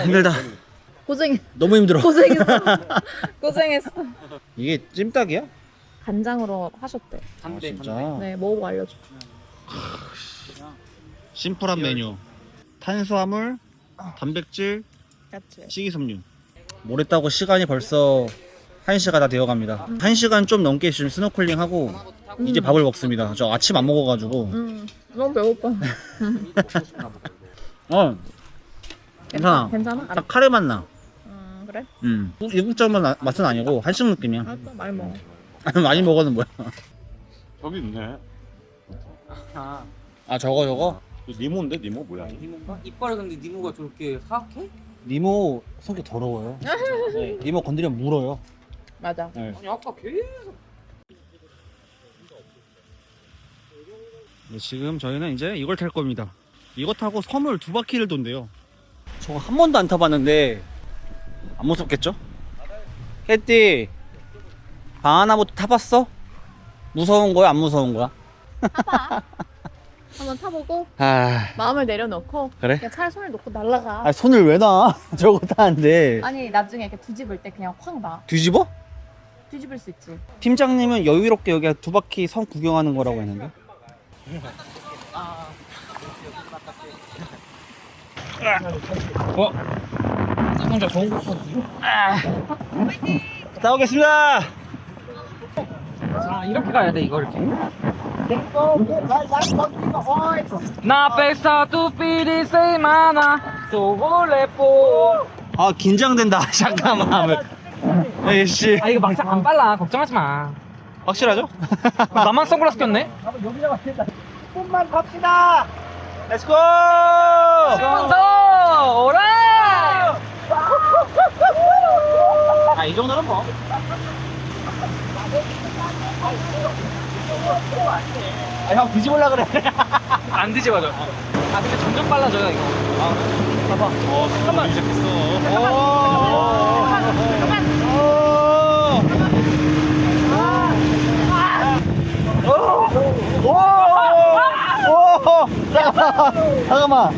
힘들다. 너무 힘들어. 고생했어. 이게 찜닭이야? 간장으로 하셨대. 진짜. 네, 먹어보고 알려줘. 심플한 메뉴. 탄수화물, 단백질, 야채. 식이섬유. 뭘 했다고 시간이 벌써 1시가 다 되어갑니다. 1시간 좀 넘게 지금 스노클링하고 이제 밥을 먹습니다. 저 아침 안 먹어가지고. 너무 배고파. 괜찮아. 괜찮아? 딱 카레 맛 나. 그래? 이국적 맛은 아니고 한식 느낌이야. 알았어, 많이 먹어. 많이 먹어는 뭐야? 저기 있네. 아 저거? 니모인데 니모 뭐야? 이빨 근데 니모가 저렇게 사악해? 니모 성격 더러워요. 네, 니모 건드리면 물어요. 맞아. 네. 아니 아까 계속 네, 지금 저희는 이제 이걸 탈 겁니다. 이거 타고 섬을 2바퀴를 돈대요. 저거 한 번도 안 타봤는데 안 무섭겠죠? 혜띠 바나나보트 타봤어? 무서운 거야 안 무서운 거야? 타봐. 한번 타보고 아, 마음을 내려놓고 그래? 그냥 차에 손을 놓고 날아가. 아 손을 왜 놔? 저거 타는데 아니 나중에 이렇게 뒤집을 때 그냥 확 놔. 뒤집어? 뒤집을 수 있지. 팀장님은 여유롭게 여기 2바퀴 섬 구경하는 거라고 했는데. 혼자 좋은 거 나오겠습니다. 자 이렇게 가야 돼 이거 이렇게 나 백사 두피디 세마나 소골레포 아 긴장된다. 잠깐만. 에이씨. 아 이거 막상 안 빨라 걱정하지 마 확실하죠? 나만 선글라스 꼈네? 조금만 갑시다. 렛츠고. 더 오라 아이 정도는 뭐. 아, 형 뒤집으려 그래. 안 뒤집어져 아 근데 점점 빨라져요 이거 봐봐 잠깐만 잠깐만.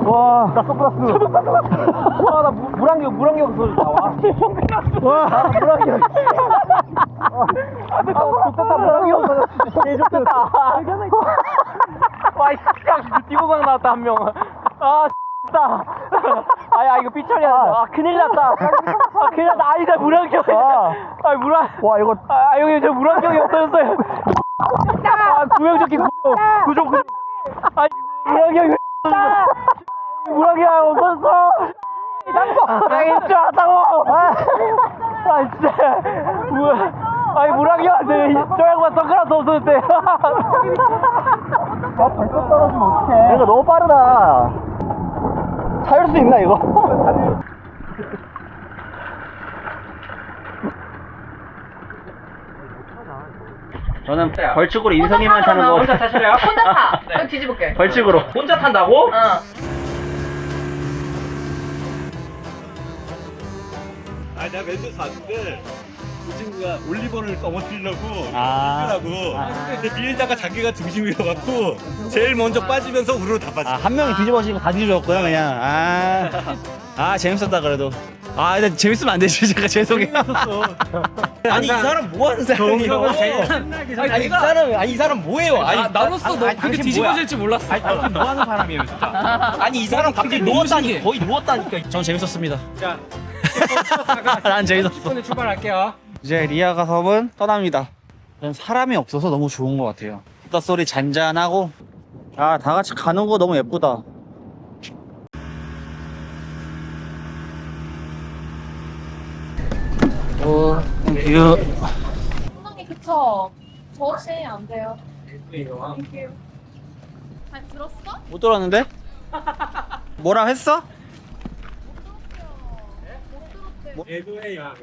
와, 나 선글라스. 와, 나 물안경 써줬다. 와, 물안경. 좋겠다, 물안경 써줬다. 개 좋겠다. 와, 이 X 띠고강 나왔다, 한 명. 아, X다. 아, 이거 삐처리야. 아, 큰일 났다. 아, 큰일 났다. 아니다, 물안경. 와, 이거. 아, 여기 저 물안경이 없어졌어요. 아, 구명조끼 구조. 아, 물안경이 물안경 없었어. 나 있줄 알았다고. 아 진짜. 아니 물안경한테 저양반 선글라스 없었는데. 아 벌써 떨어지면 어떡해. 이거 너무 빠르다. 차일 수 있나 이거? 저는 벌칙으로 인성이만 타는 거. 혼자 타실래요? 혼자 타. 네. 뒤집을게. 벌칙으로. 혼자 탄다고? 어. 아, 내가 멘트 봤는데 그 친구가 올리버를 넘어뜨리려고 아. 뛰더라고. 근데 뒤에다가 자기가 중심이어갖고 제일 먼저 빠지면서 우르르 다 빠져. 아, 한 명이 뒤집어지고 다 뒤집었구나 그냥. 아 재밌었다 그래도. 아 근데 재밌으면 안 되지. 제가 죄송해요. 아니 이 사람 뭐 하는 사람이에요? 아니 이 사람 뭐예요? 아니 나로서 너 그렇게 뒤집어질 줄 몰랐어 아니 당신 뭐 하는 사람이에요 진짜? 아니 이 사람 갑자기 누웠다니까. 거의 누웠다니까. 전 재밌었습니다. 자 난 재밌었어. 10분에 출발할게요 이제 리아가 섬은 떠납니다. 사람이 없어서 너무 좋은 것 같아요. 바다 소리 잔잔하고. 아 다 같이 가는 거 너무 예쁘다. 오, 뷰. 엉덩이 그쵸? 저 혹시 안 돼요. 땡큐. 잘 들었어? 못 들었는데? 뭐라 했어? 애조해요.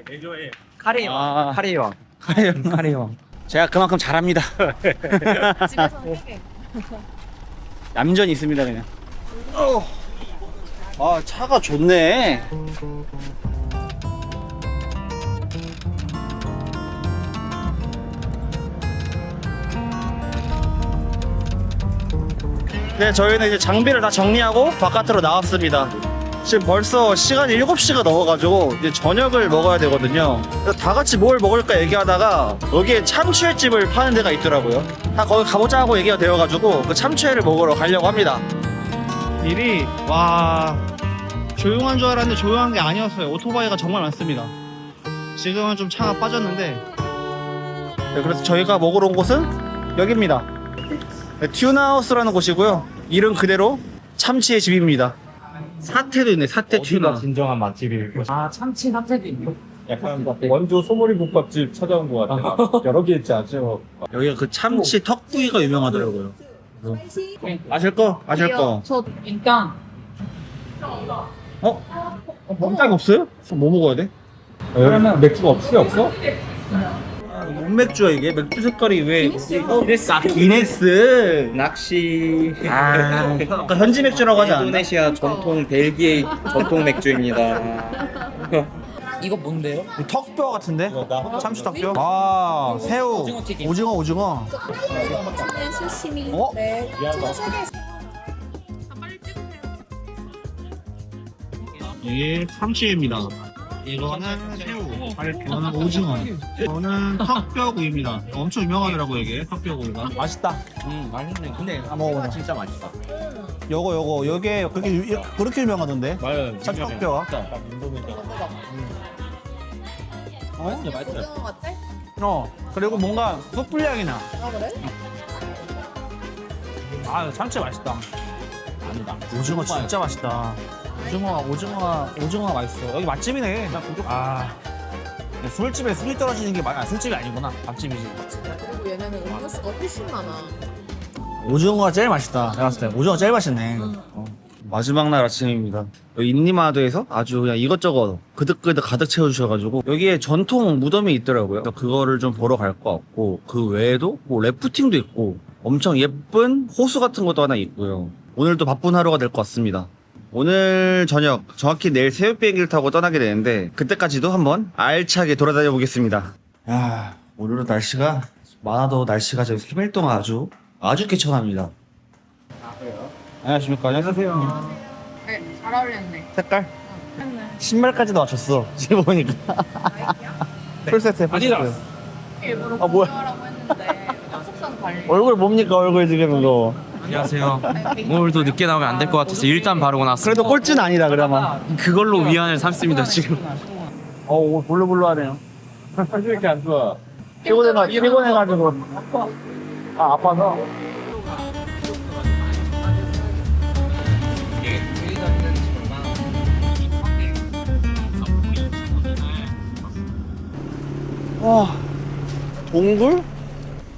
카레 아. 카레 왕 카레 형. 제가 그만큼 잘합니다. 집에서는 되게. 얌전히 있습니다 그냥. 아 차가 좋네. 네, 저희는 이제 장비를 다 정리하고 바깥으로 나왔습니다. 지금 벌써 시간이 7시가 넘어가지고 이제 저녁을 먹어야 되거든요. 그래서 다 같이 뭘 먹을까 얘기하다가 여기에 참치회집을 파는 데가 있더라고요. 다 거기 가보자 하고 얘기가 되어가지고 그 참치회를 먹으러 가려고 합니다. 일이 와 조용한 줄 알았는데 조용한 게 아니었어요. 오토바이가 정말 많습니다. 지금은 좀 차가 빠졌는데. 네, 그래서 저희가 먹으러 온 곳은 여기입니다. 네, 튜나하우스라는 곳이고요. 이름 그대로 참치의 집입니다. 사태도 있네. 사태 어디가 튀나. 진정한 맛집이. 아 참치 사태도 있고. 약간 원조 소머리 국밥집 찾아온 것 같아. 여러 개 있지 않죠? 여기가 그 참치 턱구이가 유명하더라고요. 마실 거? 마실 거. 저 일단 딱 없어요? 뭐 먹어야 돼? 그러면 맥주가 없어? 뭔 맥주야 이게? 맥주 색깔이 왜? 기네스. 낚시 아까 현지 맥주라고 하지 않았나? 인도네시아 전통 벨기에 전통 맥주입니다. 이거 뭔데요? 턱뼈 같은데? 참치 턱뼈? 아 새우. 오징어 튀김. 오징어. 수시미. 어? 네. 이게 참치입니다. 이거는 새우, 이거는 오징어, 이거는 턱뼈구이입니다. 엄청 유명하더라고 이게 턱뼈구이가. 맛있다. 맛있네. 근데 먹어보자. 진짜 맛있다. 요게 그렇게 유명하던데. 맞아요. 참치 턱뼈가. 진짜 맛있어요. 오징어 같아? 그리고 뭔가 숯불향이 나. 아 그래? 아 참치 맛있다. 아니다. 오징어 진짜 맛있다. 오징어가 맛있어. 여기 맛집이네. 술집에 술이 떨어지는 게 술집이 아니구나. 밥집이지. 그리고 얘네는 음료수가 훨씬 많아. 오징어가 제일 맛있다. 내가 봤을 때 오징어가 제일 맛있네. 마지막 날 아침입니다. 여기 인니마드에서 아주 그냥 이것저것 그득그득 가득 채워주셔가지고 여기에 전통 무덤이 있더라고요. 그래서 그거를 좀 보러 갈 것 같고 그 외에도 뭐 래프팅도 있고 엄청 예쁜 호수 같은 것도 하나 있고요. 오늘도 바쁜 하루가 될 것 같습니다. 오늘 저녁 정확히 내일 새벽 비행기를 타고 떠나게 되는데 그때까지도 한번 알차게 돌아다녀 보겠습니다. 야 오늘은 날씨가 많아도 날씨가 지금 3일 동안 아주 개천합니다. 안녕하십니까. 안녕하세요. 네, 잘 어울렸네. 색깔? 신발까지도 맞췄어. 지금 보니까. 풀세트에 풀세트. 일부러 아, 뭐야. 하라고 했는데 숙소는 관리. 얼굴 뭡니까 얼굴 지금 이거. 안녕하세요. 오늘도 늦게 나오면 안 될 것 같아서 일단 바르고 나왔습니다. 그래도 꼴찌는 아니다 그나마. 그걸로 위안을 삼습니다 지금. 오늘 볼로볼로하네요. 사실 이렇게 안 좋아. 피곤해가지고. 아 아파서. 와 동굴?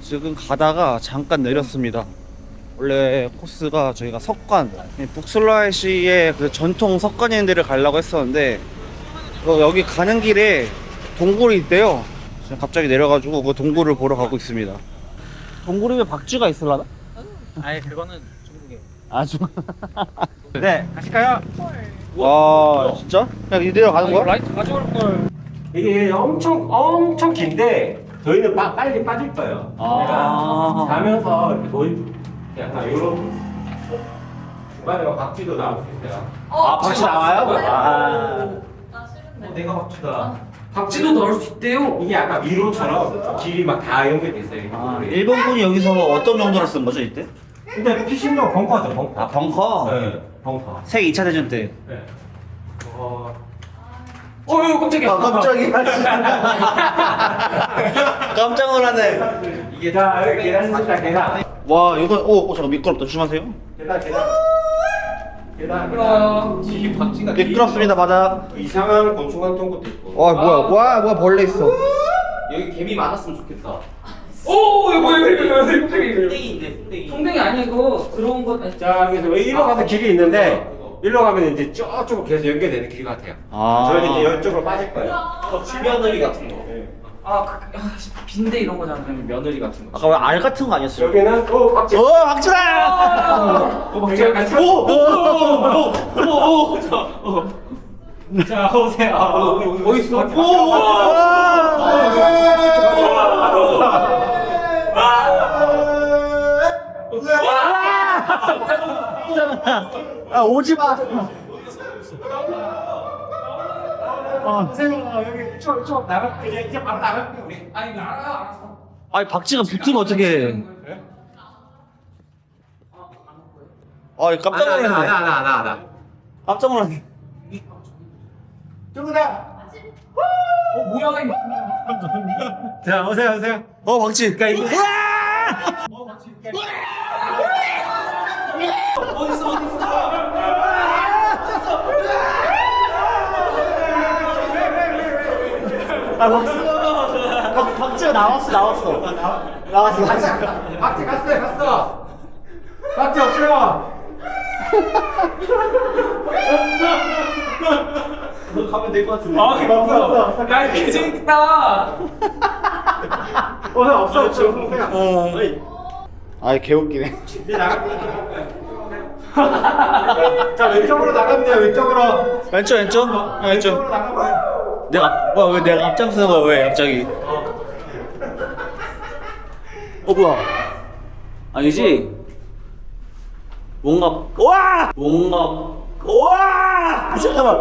지금 가다가 잠깐 내렸습니다. 원래 코스가 저희가 석관, 북슬라웨시의 그 전통 석관 있는 데를 가려고 했었는데 여기 가는 길에 동굴이 있대요. 지금 갑자기 내려가지고 그 동굴을 보러 가고 있습니다. 동굴이면 박쥐가 있을라나? 아니 그거는 중국에. 아 중. 네, 가실까요? 와 진짜? 그냥 이대로 가는 거야? 라이트 가져올 걸. 이게 엄청 긴데 저희는 빨리 빠질 거예요. 내가 가면서 이렇게 도입 약간 요런 중간에 박쥐도 나올 수 있어요. 아 박쥐 나와요? 나 싫은데. 내가 박쥐다. 박쥐도 넣을 수 있대요. 이게 아까 미로처럼 길이 막 다 연결돼 있어요. 일본군이 여기서 어떤 용도로 쓴 거죠 이때? 근데 피싱도 벙커죠, 벙커. 아 벙커? 네, 벙커. 세 2차 대전 때. 네. 깜짝이야. 깜짝이야. 깜짝 놀랐네. 이게 다 계단입니다, 계단. 와 이거 잠깐 미끄럽다 조심하세요. 계단. 지금 박쥐가 미끄럽습니다 바닥. 이상한 곤충 같은 것도 있고. 와 뭐야 벌레 있어. 여기 개미 많았으면 좋겠다. 오 이거 뭐야 풍뎅이. 풍뎅이 아니고 들어온 거. 자, 그래서 이리로 가서 길이 있는데 일로 가면 이제 쭉쭉 계속 연결되는 길 같아요. 저희는 이제 이쪽으로 빠질 거예요. 며느리 같은 거. 네. 빈대 이런 거잖아. 그러면 며느리 같은 거. 아까 왜 알 같은 거 아니었어요? 여기는 박쥐. 박쥐다! 박쥐가 같이. 자, 오세요. 어디 있어? 아 오지 마. 여기 쭉 나갈 이제 바로 나갈게요 우리. 아니 알아. 아니 박쥐가 붙으면 어떡해. 아 깜짝 놀랐네. 안. 깜짝 놀랐네. 쭈구다. 뭐야 이거. 자, 오세요. 박쥐. 어딨어. 박지가 나왔어. 박지 갔어. 박지 없어요. 너 가면 될 것 같은데. 야, 개 재밌다. 없어. 아이 개웃기네. 자, 왼쪽으로 나가면 돼요. 왼쪽으로. 왼쪽. 왼쪽으로 나가면. 왜 내가 앞장서는 거야 왜 갑자기? 뭐야? 아니지? 뭔가 잠깐만.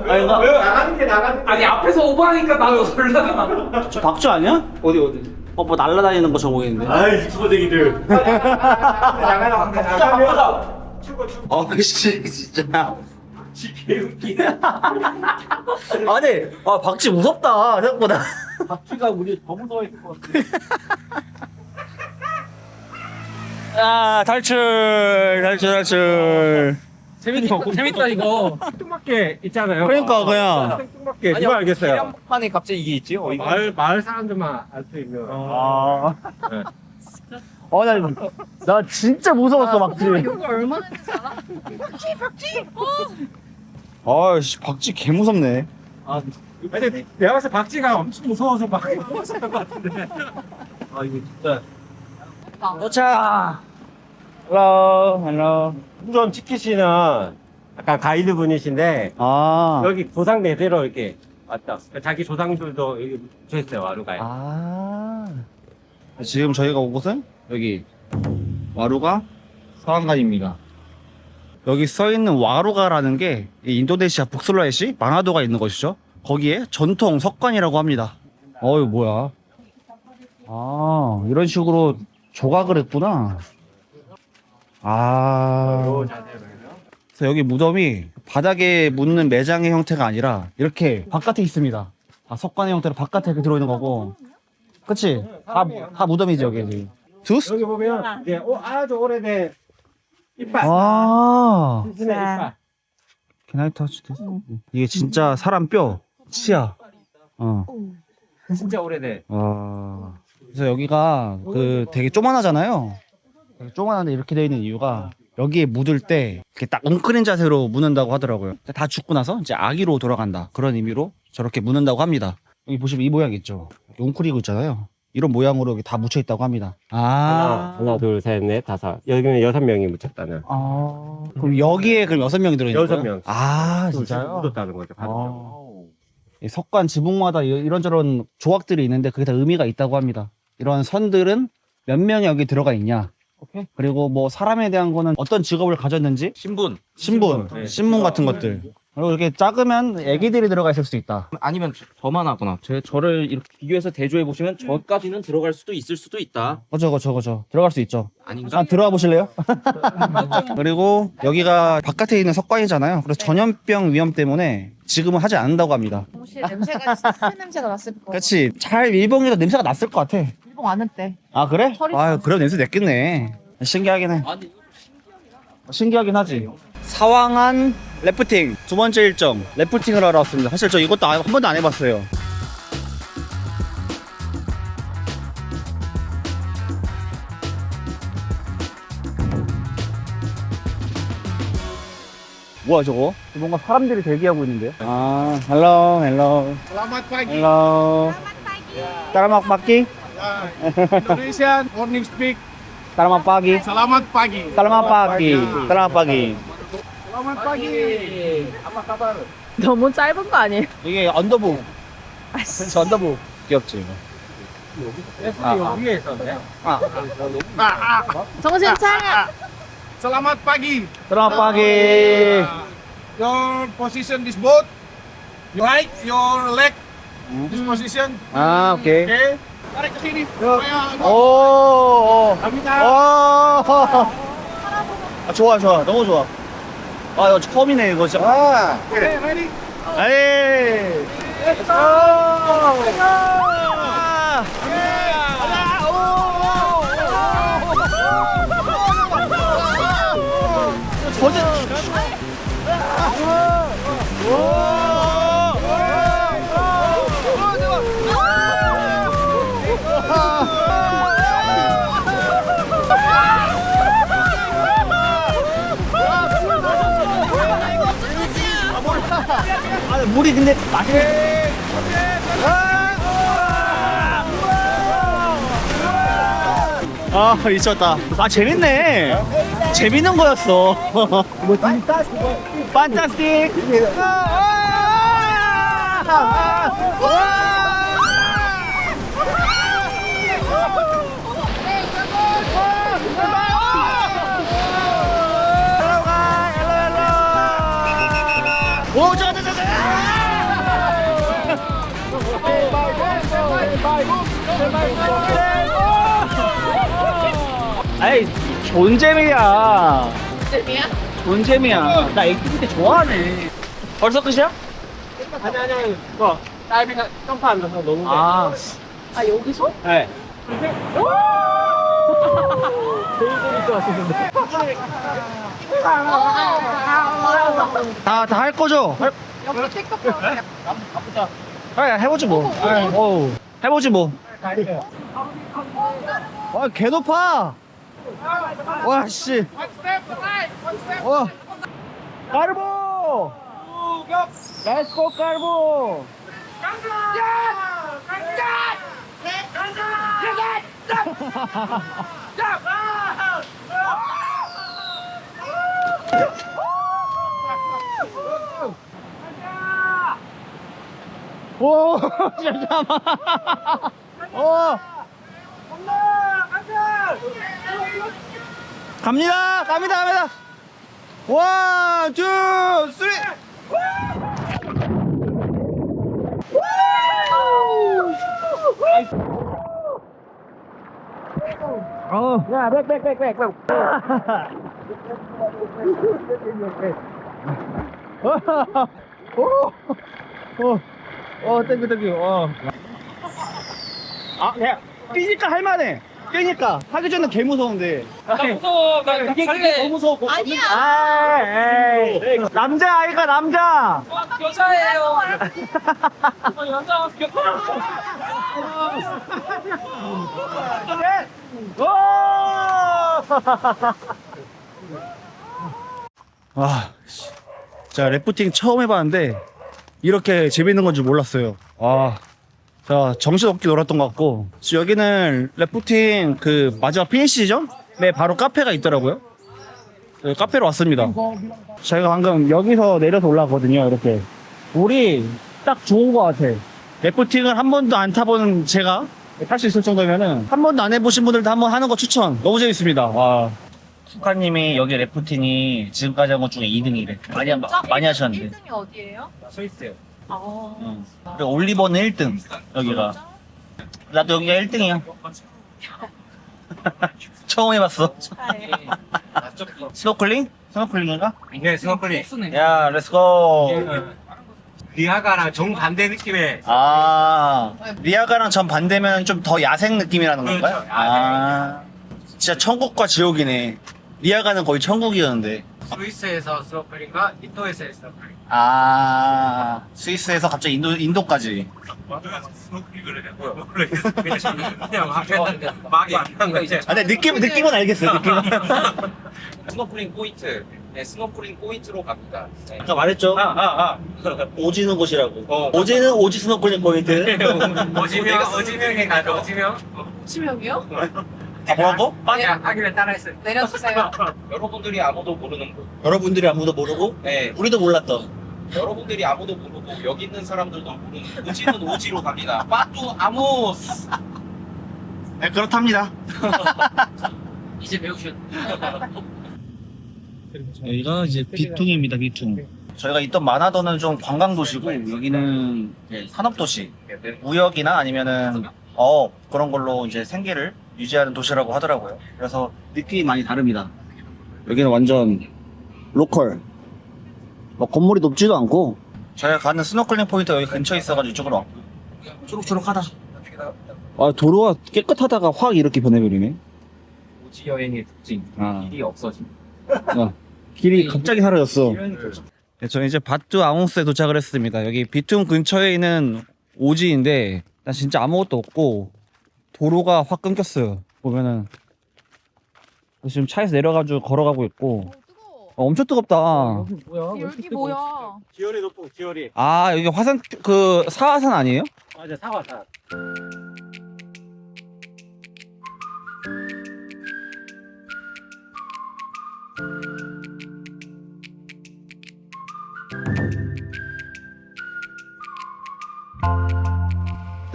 아닌가? 왜 나가는 게 아니, 앞에서 오버하니까 나도 놀라잖아. 저 박주 아니야? 어디? 뭐 날라다니는 거 저 보이는데. 아 유튜버쟁이들. 나가면. 씨 진짜. 개웃기네. 아니, 박지 무섭다 생각보다. 박쥐가 우리 더 무서워했을 것 같아. 아 탈출. 재밌다, 이거. 뚱밖에 있잖아요. 그러니까 그냥. 뚱밖에 누가 알겠어요? 판에 갑자기 이게 있지? 마을 사람들만 알 수 있는. 나 진짜 무서웠어 박지. 이거 얼마나 잘아? 아씨 박지 개 무섭네. 근데 내가 봤을 때 박쥐가 엄청 무서워서 막 무서웠을 것 같은데. 아 이거 진짜. 도착. 헬로. 우선 티켓이는 약간 가이드 분이신데 여기 조상 내대로 이렇게 왔다. 자기 조상들도 여기 묻혀있어요 와루가에. 지금 저희가 온 곳은 여기 와루가 서안간입니다. 여기 써있는 와루가라는 게 인도네시아 북슬라웨시 마나도가 있는 것이죠. 거기에 전통 석관이라고 합니다. 이거 뭐야? 이런 식으로 조각을 했구나. 그래서 여기 무덤이 바닥에 묻는 매장의 형태가 아니라 이렇게 바깥에 있습니다. 석관의 형태로 바깥에 이렇게 들어있는 거고. 그치? 다 무덤이지 여기 지금. 두스? 여기 보면 이제 아주 오래된 이빨. 신신의 이빨. Can I touch this? 이게 진짜 사람 뼈, 치아. 진짜 오래된. 그래서 여기가 되게 쪼만하잖아요. 쪼만한데 이렇게 되어 있는 이유가 여기에 묻을 때 이렇게 딱 웅크린 자세로 묻는다고 하더라고요. 다 죽고 나서 이제 아기로 돌아간다. 그런 의미로 저렇게 묻는다고 합니다. 여기 보시면 이 모양 있죠. 웅크리고 있잖아요. 이런 모양으로 여기 다 묻혀 있다고 합니다. 하나, 둘, 셋, 넷, 다섯. 여기는 6명이 묻혔다는. 그럼 여기에 그럼 6명이 들어있는 거예요? 6명. 진짜요? 묻었다는 거죠. 이 석관 지붕마다 이런저런 조각들이 있는데 그게 다 의미가 있다고 합니다. 이런 선들은 몇 명이 여기 들어가 있냐. 그리고 뭐 사람에 대한 거는 어떤 직업을 가졌는지 신분 같은 것들. 그리고 이렇게 작으면 애기들이 들어가 있을 수 있다. 아니면 저만 하거나 저를 이렇게 비교해서 대조해 보시면 저까지는 들어갈 수도 있을 수도 있다. 그죠. 들어갈 수 있죠. 아닌가? 들어가 보실래요? 그리고 여기가 바깥에 있는 석관이잖아요. 그래서 전염병 위험 때문에 지금은 하지 않는다고 합니다. 혹시 냄새가 술 냄새가 났을 거. 그렇지. 잘 밀봉해서 냄새가 났을 것 같아. 일봉 안 했대. 아 그래? 그럼 냄새 냈겠네. 신기하긴 해. 신기하긴 하지. 사왕안 래프팅 두 번째 일정 래프팅을 하러 왔습니다. 사실 저 이것도 한 번도 안 해봤어요. 뭐야 저거? 뭔가 사람들이 대기하고 있는데요? 헬로. Selamat pagi. 헬로. Selamat pagi. Indonesian morning speak. Selamat pagi. Selamat pagi. Selamat pagi. Selamat pagi. Selamat pagi. Apa kabar? 너무 짧은 거 아니에요? 이게 언더북. 저 언더북. 귀엽지 이거. 여기 위에 있었네. 정신 차려. Selamat pagi. Selamat pagi. Your position this boat. You right, your leg. This position. 오케이. Okay. Tarik ke sini. 오. 갑니다. 좋아. 너무 좋아. 이거 처음이네 이거 진짜. Okay, ready? 에이. Let's go. 아 물이 근데 많이. 아 미쳤다. 아 재밌네. 재밌는 거였어. 뭐 판타스틱. 오, 아이, 존재미야. 재미야? 존재미야. 나 액티비티 좋아하네. 벌써 끝이야? 아니 뭐 다이빙 점프하면서 노는 거. 아, 아 여기서? 네. 제일 재밌어 다 할 거죠? 여기 틱톡 그래, 해보지 뭐. 어우, 해보지 뭐. 와, 개 높아. 와, 씨. 와. 까르보! 렛츠고, 까르보! 오, 잠깐만. 갑니다. 원, 투, 쓰리. 야, 백. 땡큐. 아, 야, 뛰니까 할만해. 뛰니까 하기 전에 개 무서운데. 나 무서워. 이게 더 무서워. 아니야. 아, 에이. 남자 아이가 남자. 여자예요. 여자. 아, 자 래프팅 처음 해봤는데 이렇게 재밌는 건 줄 몰랐어요. 자 정신없게 놀았던 것 같고 지금 여기는 래프팅 그 마지막 피니시점에 바로 카페가 있더라고요. 네, 카페로 왔습니다. 저희가 방금 여기서 내려서 올라왔거든요. 이렇게 물이 딱 좋은 것 같아. 래프팅을 한 번도 안 타본 제가 탈 수 있을 정도면은 한 번도 안 해보신 분들도 한번 하는 거 추천. 너무 재밌습니다. 와. 수카님이 여기 래프팅이 지금까지 한 것 중에 2등이래. 많이 하셨는데. 1등이 어디예요? 스위스요. 아. 그리고 올리버는 1등 여기가. 나도 여기가 1등이야. 처음 해봤어. 스노클링? 스노클링인가? 네, 스노클링. 야, 렛츠고. 리아가랑 정반대 느낌의. 아, 리아가랑 전 반대면 좀 더 야생 느낌이라는 건가요? 그렇죠, 아, 진짜 천국과 지옥이네. 리아가는 거의 천국이었는데. 스위스에서 스노클링과 인도에서의 스노클링. 아, 스위스에서 갑자기 인도까지. 스노클링을 해요. 그냥 막이 안 난 거 이제. 아, 근데 느낌은 알겠어요. 느낌은. 스노클링 포인트. 네, 스노클링 포인트로 갑니다. 네. 아까 말했죠? 오지는 곳이라고. 오지는 오지 스노클링 포인트. 어지명에 가죠. 어지명. 치명이요? 뭐라고? 하기를 따라했어요. 내려주세요. 여러분들이 아무도 모르는 곳. 여러분들이 아무도 모르고, 네. 우리도 몰랐던. 여러분들이 아무도 모르고 여기 있는 사람들도 모르는 오지는 오지로 갑니다. 빠뚜 아모스. 네, 그렇답니다. 이제 배우셨. 여기가 이제 비퉁입니다, 비퉁. 저희가 있던 마나더는 좀 관광도시고, 여기는 산업도시. 무역이나 아니면은 그런 걸로 이제 생계를 유지하는 도시라고 하더라고요. 그래서 느낌이 많이 다릅니다. 여기는 완전 로컬. 뭐 건물이 높지도 않고, 저희가 가는 스노클링 포인트 여기 근처에 있어가지고 이쪽으로 왔고, 초록초록하다. 아, 도로가 깨끗하다가 확 이렇게 변해버리네. 오지 여행의 특징. 길이 없어진. 길이 갑자기 사라졌어. 네, 저는 이제 바뚜 아웅스에 도착을 했습니다. 여기 비퉁 근처에 있는 오지인데 난 진짜 아무것도 없고 도로가 확 끊겼어요. 보면은 지금 차에서 내려가지고 걸어가고 있고 엄청 뜨겁다. 여기 뭐야? 지열이 높고 지열이. 아, 여기 화산, 그, 사화산 아니에요? 맞아 사과산.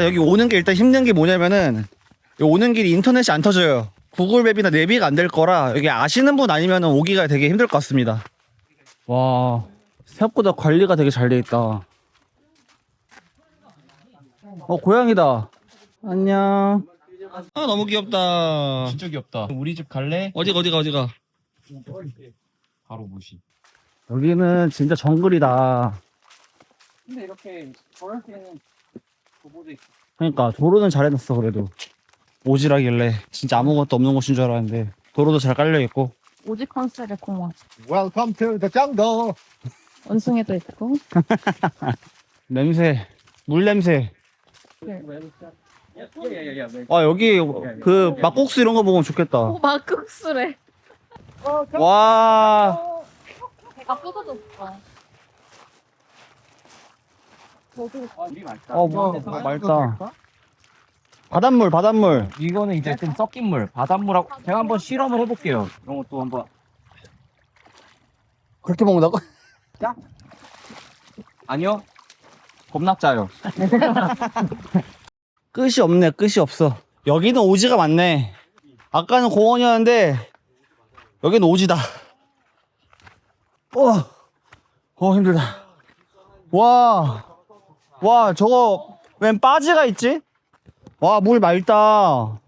여기 오는 게 일단 힘든 게 뭐냐면은, 여기 오는 길이 인터넷이 안 터져요. 구글 맵이나 내비가 안 될 거라, 여기 아시는 분 아니면 오기가 되게 힘들 것 같습니다. 와, 생각보다 관리가 되게 잘 돼 있다. 고양이다. 안녕. 아, 너무 귀엽다. 진짜 귀엽다. 우리 집 갈래? 어디가? 바로 무시. 여기는 진짜 정글이다. 근데 이렇게 걸을 수 있는 도보도 있어. 그러니까 도로는 잘 해놨어. 그래도 오지라길래 진짜 아무것도 없는 곳인 줄 알았는데 도로도 잘 깔려있고. 오직 컨셉의 공원. Welcome to the jungle. 원숭이도 있고. 냄새, 물 냄새. 네. 와, 여기 그 막국수 이런 거 먹으면 좋겠다. 막국수래. 와, 배가 부서졌어. 맑다. 바닷물. 이거는 이제 좀 섞인 물, 바닷물하고 제가 한번 실험을 해볼게요. 이런 것도 한번. 그렇게 먹는다고? 아니요. 겁나 짜요. 끝이 없네. 끝이 없어. 여기는 오지가 많네. 아까는 공원이었는데 여기는 오지다. 힘들다. 와, 저거 웬 빠지가 있지? 와, 물 맑다.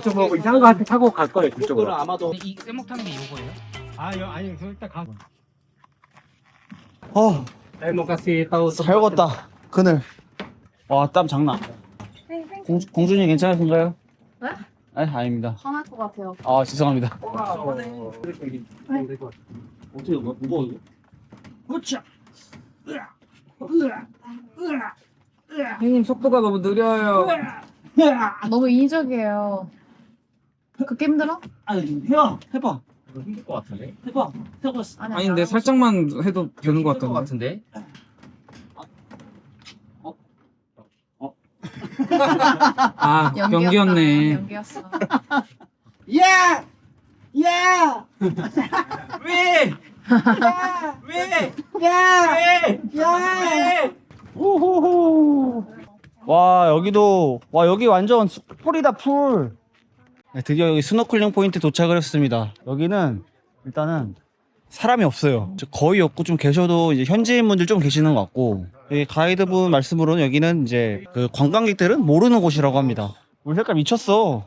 저 뭐 이상한 거 타고 갈 거예요 그쪽으로. 아마도 이 쇠목 타는 게 이거예요? 아니 저 일단 가. 쌀목같이 타고 잘 걷다. 그늘. 와, 땀 장난 아니야. 공주님 괜찮으신가요? 네? 아닙니다. 화날 것 같아요. 아, 죄송합니다. 어떻게 무거워 이거? 형님 속도가 너무 느려요. 너무 인위적이에요. 그렇게 힘들어? 해봐. 힘들 것 같은데? 해봐. 아니 근데 살짝만 해도 되는 것 같던데? 아, 연기였네. 연기였어. 야! 왜? 우후후. 와, 여기 완전 풀이다, 풀. 네, 드디어 여기 스노클링 포인트 도착을 했습니다. 여기는 일단은 사람이 없어요. 거의 없고, 좀 계셔도 이제 현지인분들 좀 계시는 것 같고, 여기 가이드분 말씀으로는 여기는 이제 그 관광객들은 모르는 곳이라고 합니다. 물 색깔 미쳤어.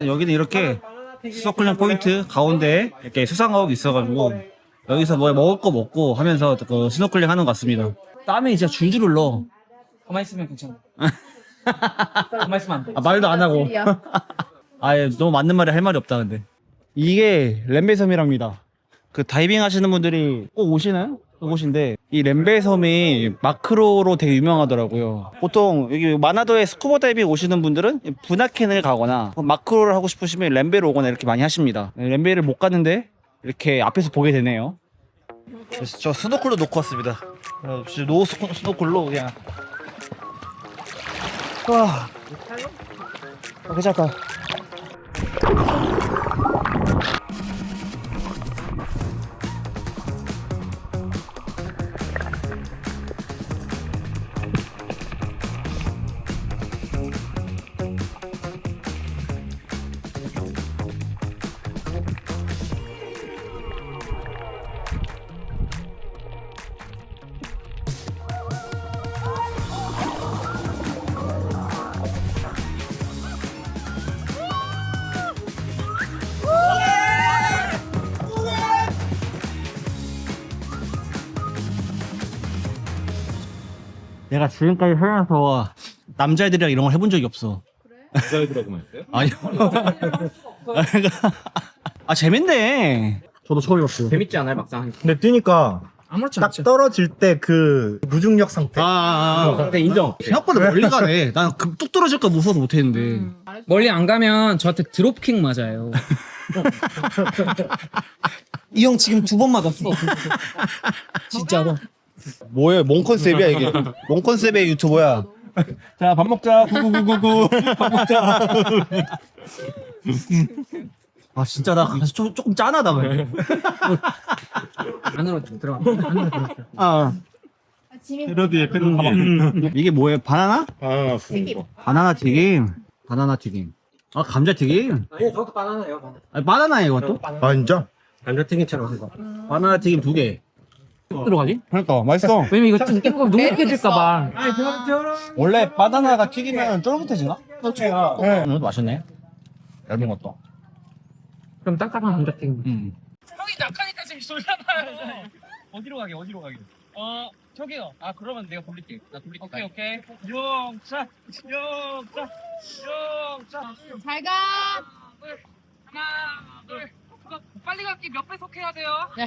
여기는 이렇게 스노클링 포인트 가운데 이렇게 수상가옥이 있어가지고 여기서 뭐 먹을 거 먹고 하면서 그 스노클링 하는 것 같습니다. 땀이 진짜 줄줄 흘러. 가만히 있으면 괜찮아. 가만히 있으면 안 돼. 말도 안 하고. 너무 맞는 말이 할 말이 없다 근데. 이게 렘베섬이랍니다. 그 다이빙 하시는 분들이 꼭 오시는 곳인데, 이 렘베섬이 마크로로 되게 유명하더라고요. 보통 여기 마나도에 스쿠버 다이빙 오시는 분들은 브나켄을 가거나 마크로를 하고 싶으시면 렘베로 오거나 이렇게 많이 하십니다. 렘베를 못 갔는데 이렇게 앞에서 보게 되네요. 그래서 저 스노클도 놓고 왔습니다. 노 스노클로 그냥. 와, 괜찮다. 내가 지금까지 살면서 남자애들이랑 이런 걸 해본 적이 없어. 남자애들하고만 했어요? 아니요. 재밌네. 저도 처음 해봤어요. 재밌지 않아요 막상? 근데 뛰니까 아무렇지 딱 떨어질 때 그 무중력 상태. 네, 인정. 생각보다 멀리 가네. 난 뚝 떨어질까 무서워서 못했는데. 멀리 안 가면 저한테 드롭킥 맞아요. 이 형 지금 2번 맞았어. 진짜로. 뭐야? 뭔 컨셉이야 이게? 뭔 컨셉의 유튜버야? 자, 밥 먹자. 구구구구구. 밥 먹자. 아 진짜 나 가서 조금 짠하다 그래. 안으로 좀 들어가. 아 패러디에 패러디. 이게 뭐예요? 바나나? 바나나 튀김. 바나나 튀김. 바나나 튀김. 아 감자 튀김. 저도 바나나예요. 아니, 바나나예요 이것도? 아, 진짜? 감자튀김처럼 해서. 바나나 튀김 2개. 들어가지? 그러니까 맛있어. 왜냐면 이거 좀 깨고 누룩해질까봐. 원래 바나나가 튀기면 쫄깃해지나? 그렇죠. 이것도 맛있네. 얇은 것도. 그럼 딱딱한 감자튀김. 형이 낙하니까 지금 쏠잖아요. 어디로 가게? 저기요. 아 그러면 내가 돌릴게. 나 돌릴게. 오케이. 영차. 잘 가. 하나, 둘. 그거 빨리 갈게. 몇 배 속해야 돼요? 네.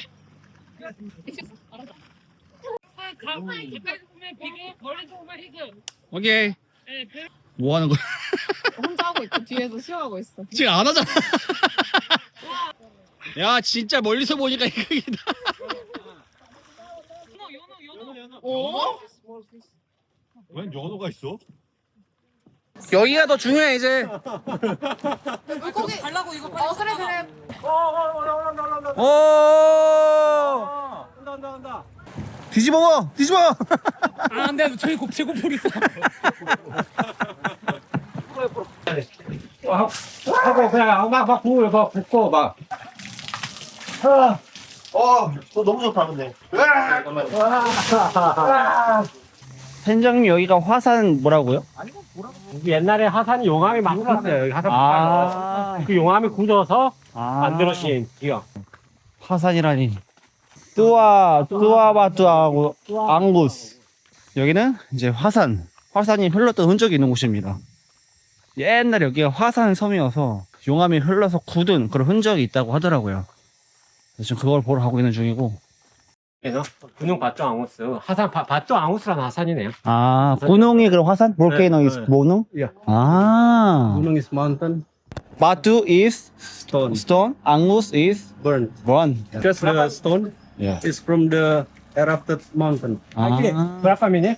가만히 가까이서 보면 비그, 멀리서 보면 히그. 오케이. 네, 뭐 하는 거야? 혼자 하고 있고 뒤에서 쉬어하고 있어. 지금 안 하잖아. 야 진짜 멀리서 보니까 이거이다. 오? 웬 연어가 있어? 여기가 더 중요해 이제. 물고기 달라고 이거 빨리. 그래. 오. 온다. 뒤집어 봐. 뒤집어. 아, 안돼. 저희 제곱볼 있어. 하고 그냥 막 구울 막 붓고 막. 너 너무 좋다 근데. 팀장님 여기가 화산 뭐라고요? 옛날에 하산 용암이 많이 났어요. 여기 하산 아. 그 용암이 굳어서 만들어진 기억. 화산이라니. 뚜아바뚜아고 앙구스. 여기는 이제 화산이 흘렀던 흔적이 있는 곳입니다. 옛날에 여기가 화산 섬이어서 용암이 흘러서 굳은 그런 흔적이 있다고 하더라고요. 그래서 지금 그걸 보러 가고 있는 중이고. 그래서 군용 바토 앙우스 하산 바토 앙우스라는 하산이네요. 아, 군웅이 그럼 화산? 볼케이노 is 모능? Yeah. 아. Gunung is mountain. 바투 is stone. 앙구스 is Burn. Because the stone is from the erupted mountain. 아. 브라파미네.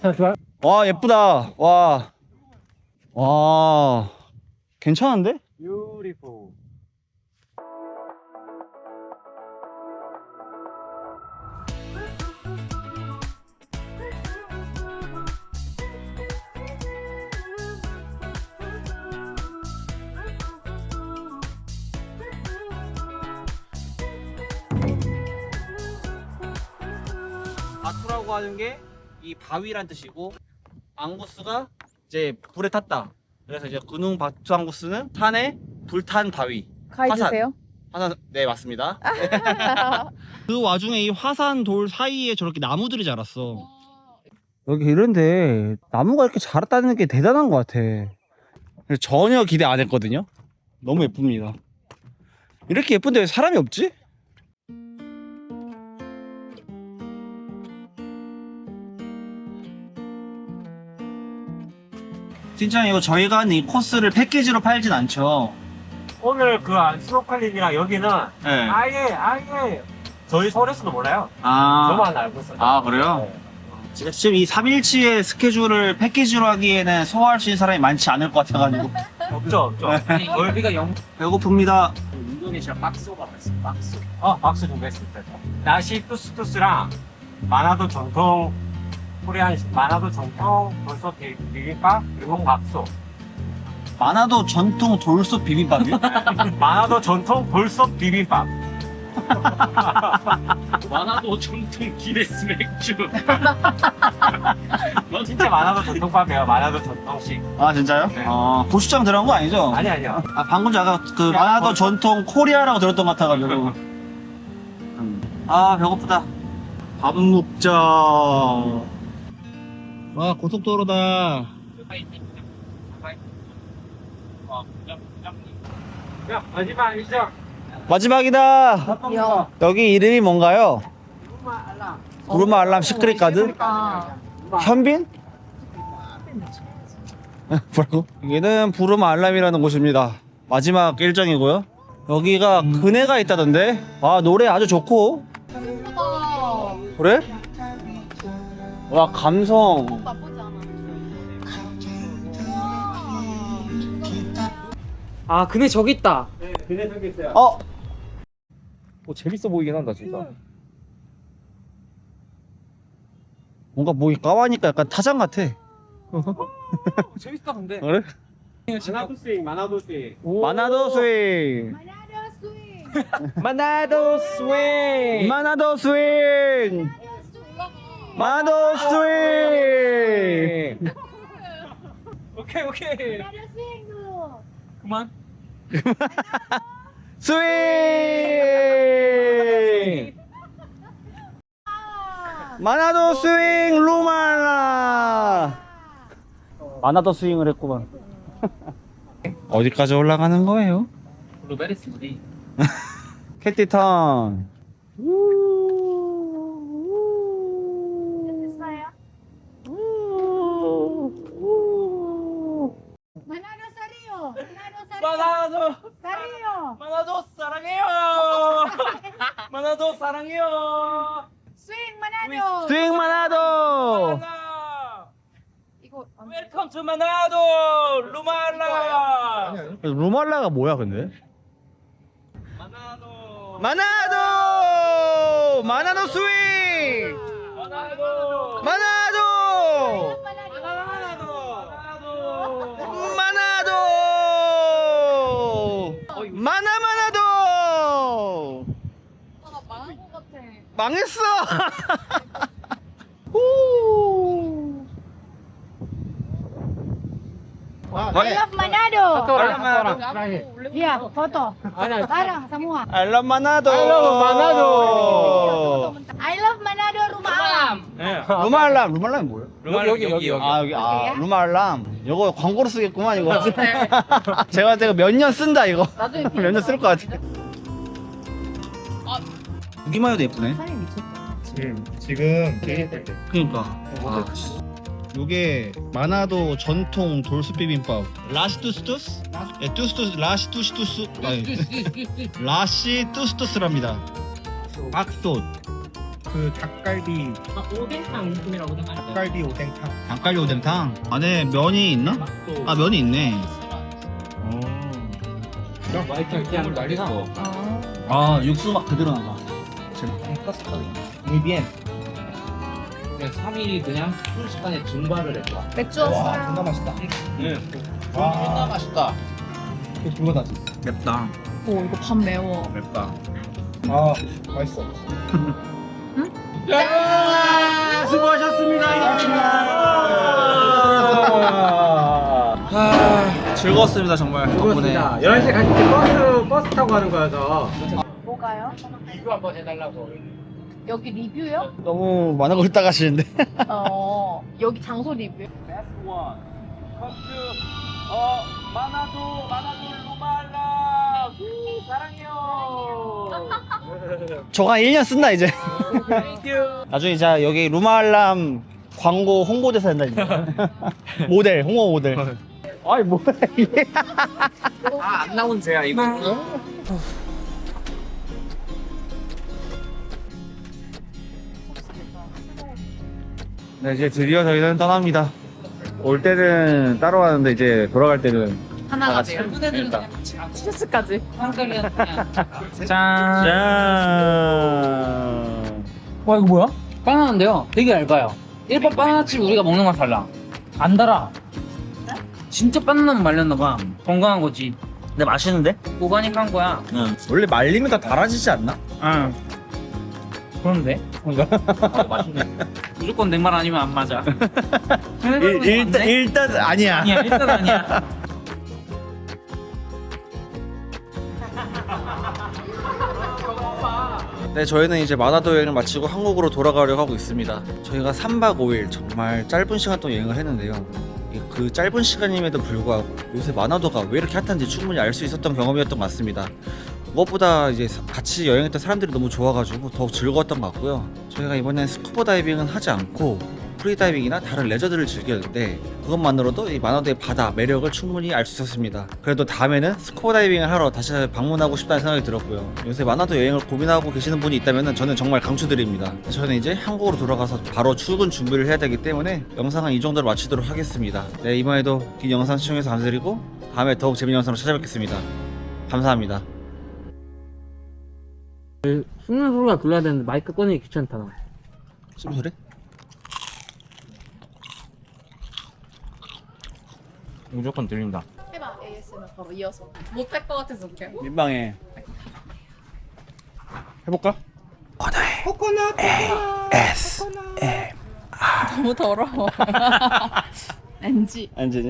와, 예쁘다. 와. 괜찮은데? Beautiful. 바투라고 하는 게 이 바위란 뜻이고, 앙구스가 이제 불에 탔다. 그래서 이제 군웅 바투 앙구스는 산에 불탄 바위. 가해주세요. 화산, 네 맞습니다. 그 와중에 이 화산 돌 사이에 저렇게 나무들이 자랐어. 여기 이런데 나무가 이렇게 자랐다는 게 대단한 것 같아. 전혀 기대 안 했거든요. 너무 예쁩니다. 이렇게 예쁜데 왜 사람이 없지? 진짜 이거 저희가 하는 이 코스를 패키지로 팔진 않죠. 오늘 그 스노클링이랑 여기는 네. 아예 저희 서울에서도 몰라요. 아, 저만 알고 있어요. 아 그래요? 지금 이 3일치의 스케줄을 패키지로 하기에는 소화할 수 있는 사람이 많지 않을 것 같아가지고. 없죠. 월비가 배고픕니다. 인도네시아 박소가 맛있어. 박소. 박수 준비했습니다. 나시 투스투스랑 마나도 전통 코리안 마나도 전통 돌솥 비빔밥 그리고 박소. 마나도 전통 돌솥 비빔밥이요? 마나도 전통 돌솥 비빔밥. 마나도 전통 기네스 맥주. 진짜 마나도 전통밥이에요. 마나도 전통식. 아 진짜요? 네. 고추장 들어간 거 아니죠? 아니요. 아 방금 제가 그 마나도 전통 코리아라고 들었던 것 같아가지고. 아 배고프다. 밥 먹자. 와 고속도로다. 야 마지막 일정. 마지막이다. 여기 이름이 뭔가요? 부르마 알람 시크릿 가드? 현빈? 뭐라고? 여기는 부르마 알람이라는 곳입니다. 마지막 일정이고요. 여기가 그네가 있다던데. 아, 노래 아주 좋고. 그래? 와, 감성. 아 근데 저기 있다. 그네 저기 있어요. 재밌어 보이긴 한다 진짜. 뭔가 목이 까마니까 약간 타장 같아. 재밌다 근데. 그래? 마나도 스윙, 마나도 스윙. 마나도 스윙. 마나도 스윙. 마나도 스윙. 마나도 스윙. 오케이 오케이. 그만. 스윙. 마나도 스윙 루말라. 마나도 스윙을 했구만. 어디까지 올라가는 거예요? 블루베리 스무디. 캐티턴. 마나도 사랑해요. 마나도 사랑해요. 마나도 사랑해요. 스윙 마나도. 스윙 마나도. 이거 웰컴 투 마나도 루말라. 루말라가 뭐야 근데? 마나도. 마나도 스윙. 마나도. 마나도. 마나도. 마나도. 망한 것 같아. 망했어. I love Manado. Terakhir. Iya, foto. Bareng semua. I love 마나도. I love Manado rumah alam. 루말람. 루말람이 뭐야? 여기. 아 여기 루말람. 이거 광고로 쓰겠구만 이거. 제가 몇 년 쓴다 이거. 나중에 몇 년 쓸 것 같아. 보기만 해도 예쁘네. 지금 되게 그니까. 요게 마나도 전통 돌솥 비빔밥. 라시투스투스? 예, 투스투스, 라시투스투스. 라시투스투스랍니다. 박솥. 그 닭갈비 오뎅탕 느낌이라고 생각해요. 닭갈비 오뎅탕. 닭갈비 오뎅탕. 안에 면이 있나? 아, 면이 있네. 그냥 난리나. 아, 육수 막 그대로 나가. 이비엔. 그냥 3일이 그냥 순식간에 증발을 했다. 맥주 왔어요. 존나 맛있다. 존나 맛있다. 그거다. 맵다. 오 이거 밥 매워. 맵다. 아 맛있어. 야, 수고하셨습니다. 즐거웠습니다 정말. 덕분에. 11시에 같이 버스 타고 가는 거여서. 뭐가요? 리뷰 한번 해달라고. 여기 리뷰요? 너무 많은 걸 따가시는데. 여기 장소 리뷰. 마나도 루말라. 사랑해요. 저거 한 1년 쓴다 이제. 나중에 자 여기 루말람 광고 홍보대사 된다 이제. 모델, 홍보 모델. 아이 뭐야 이게. 안 나온 죄야 이거. 네, 이제 드디어 저희는 떠납니다. 올 때는 따로 왔는데 이제 돌아갈 때는 하나 같이. 가세요. 그러니까. 치즈까지. 짠. 짠. 와 이거 뭐야? 바나나인데요. 되게 얇아요. 일반 바나나칩 우리가 먹는 거랑 달라. 안 달아. 진짜 바나나만 말렸나봐. 건강한 거지. 근데 맛있는데? 오가닉한 거야. 응. 원래 말리면 다 달아지지 않나? 응. 그런데? 맛있네. 무조건 내 말 아니면 안 맞아. 일단 아니야. 아니야, 일단 아니야. 네, 저희는 이제 마나도 여행을 마치고 한국으로 돌아가려고 하고 있습니다. 저희가 3박 5일 정말 짧은 시간 동안 여행을 했는데요. 그 짧은 시간임에도 불구하고 요새 마나도가 왜 이렇게 핫한지 충분히 알 수 있었던 경험이었던 것 같습니다. 무엇보다 이제 같이 여행했던 사람들이 너무 좋아가지고 더욱 즐거웠던 것 같고요. 저희가 이번엔 스쿠버 다이빙은 하지 않고 프리다이빙이나 다른 레저들을 즐겼는데 그것만으로도 이 만화도의 바다 매력을 충분히 알 수 있었습니다. 그래도 다음에는 스쿠버 다이빙을 하러 다시 방문하고 싶다는 생각이 들었고요. 요새 만화도 여행을 고민하고 계시는 분이 있다면 저는 정말 강추드립니다. 저는 이제 한국으로 돌아가서 바로 출근 준비를 해야 되기 때문에 영상은 이 정도로 마치도록 하겠습니다. 네, 이번에도 긴 영상 시청해서 감사드리고 다음에 더욱 재밌는 영상으로 찾아뵙겠습니다. 감사합니다. 숨는 소리가 들려야 되는데 마이크 꺼내기 귀찮다. 무슨 소리? 무조건 들린다. 해봐 ASMR 바로 이어서. 못할 것 같아서 어떡해. 민망해. 해볼까? 코코넛 ASMR. 너무 더러워. NG. 안지네.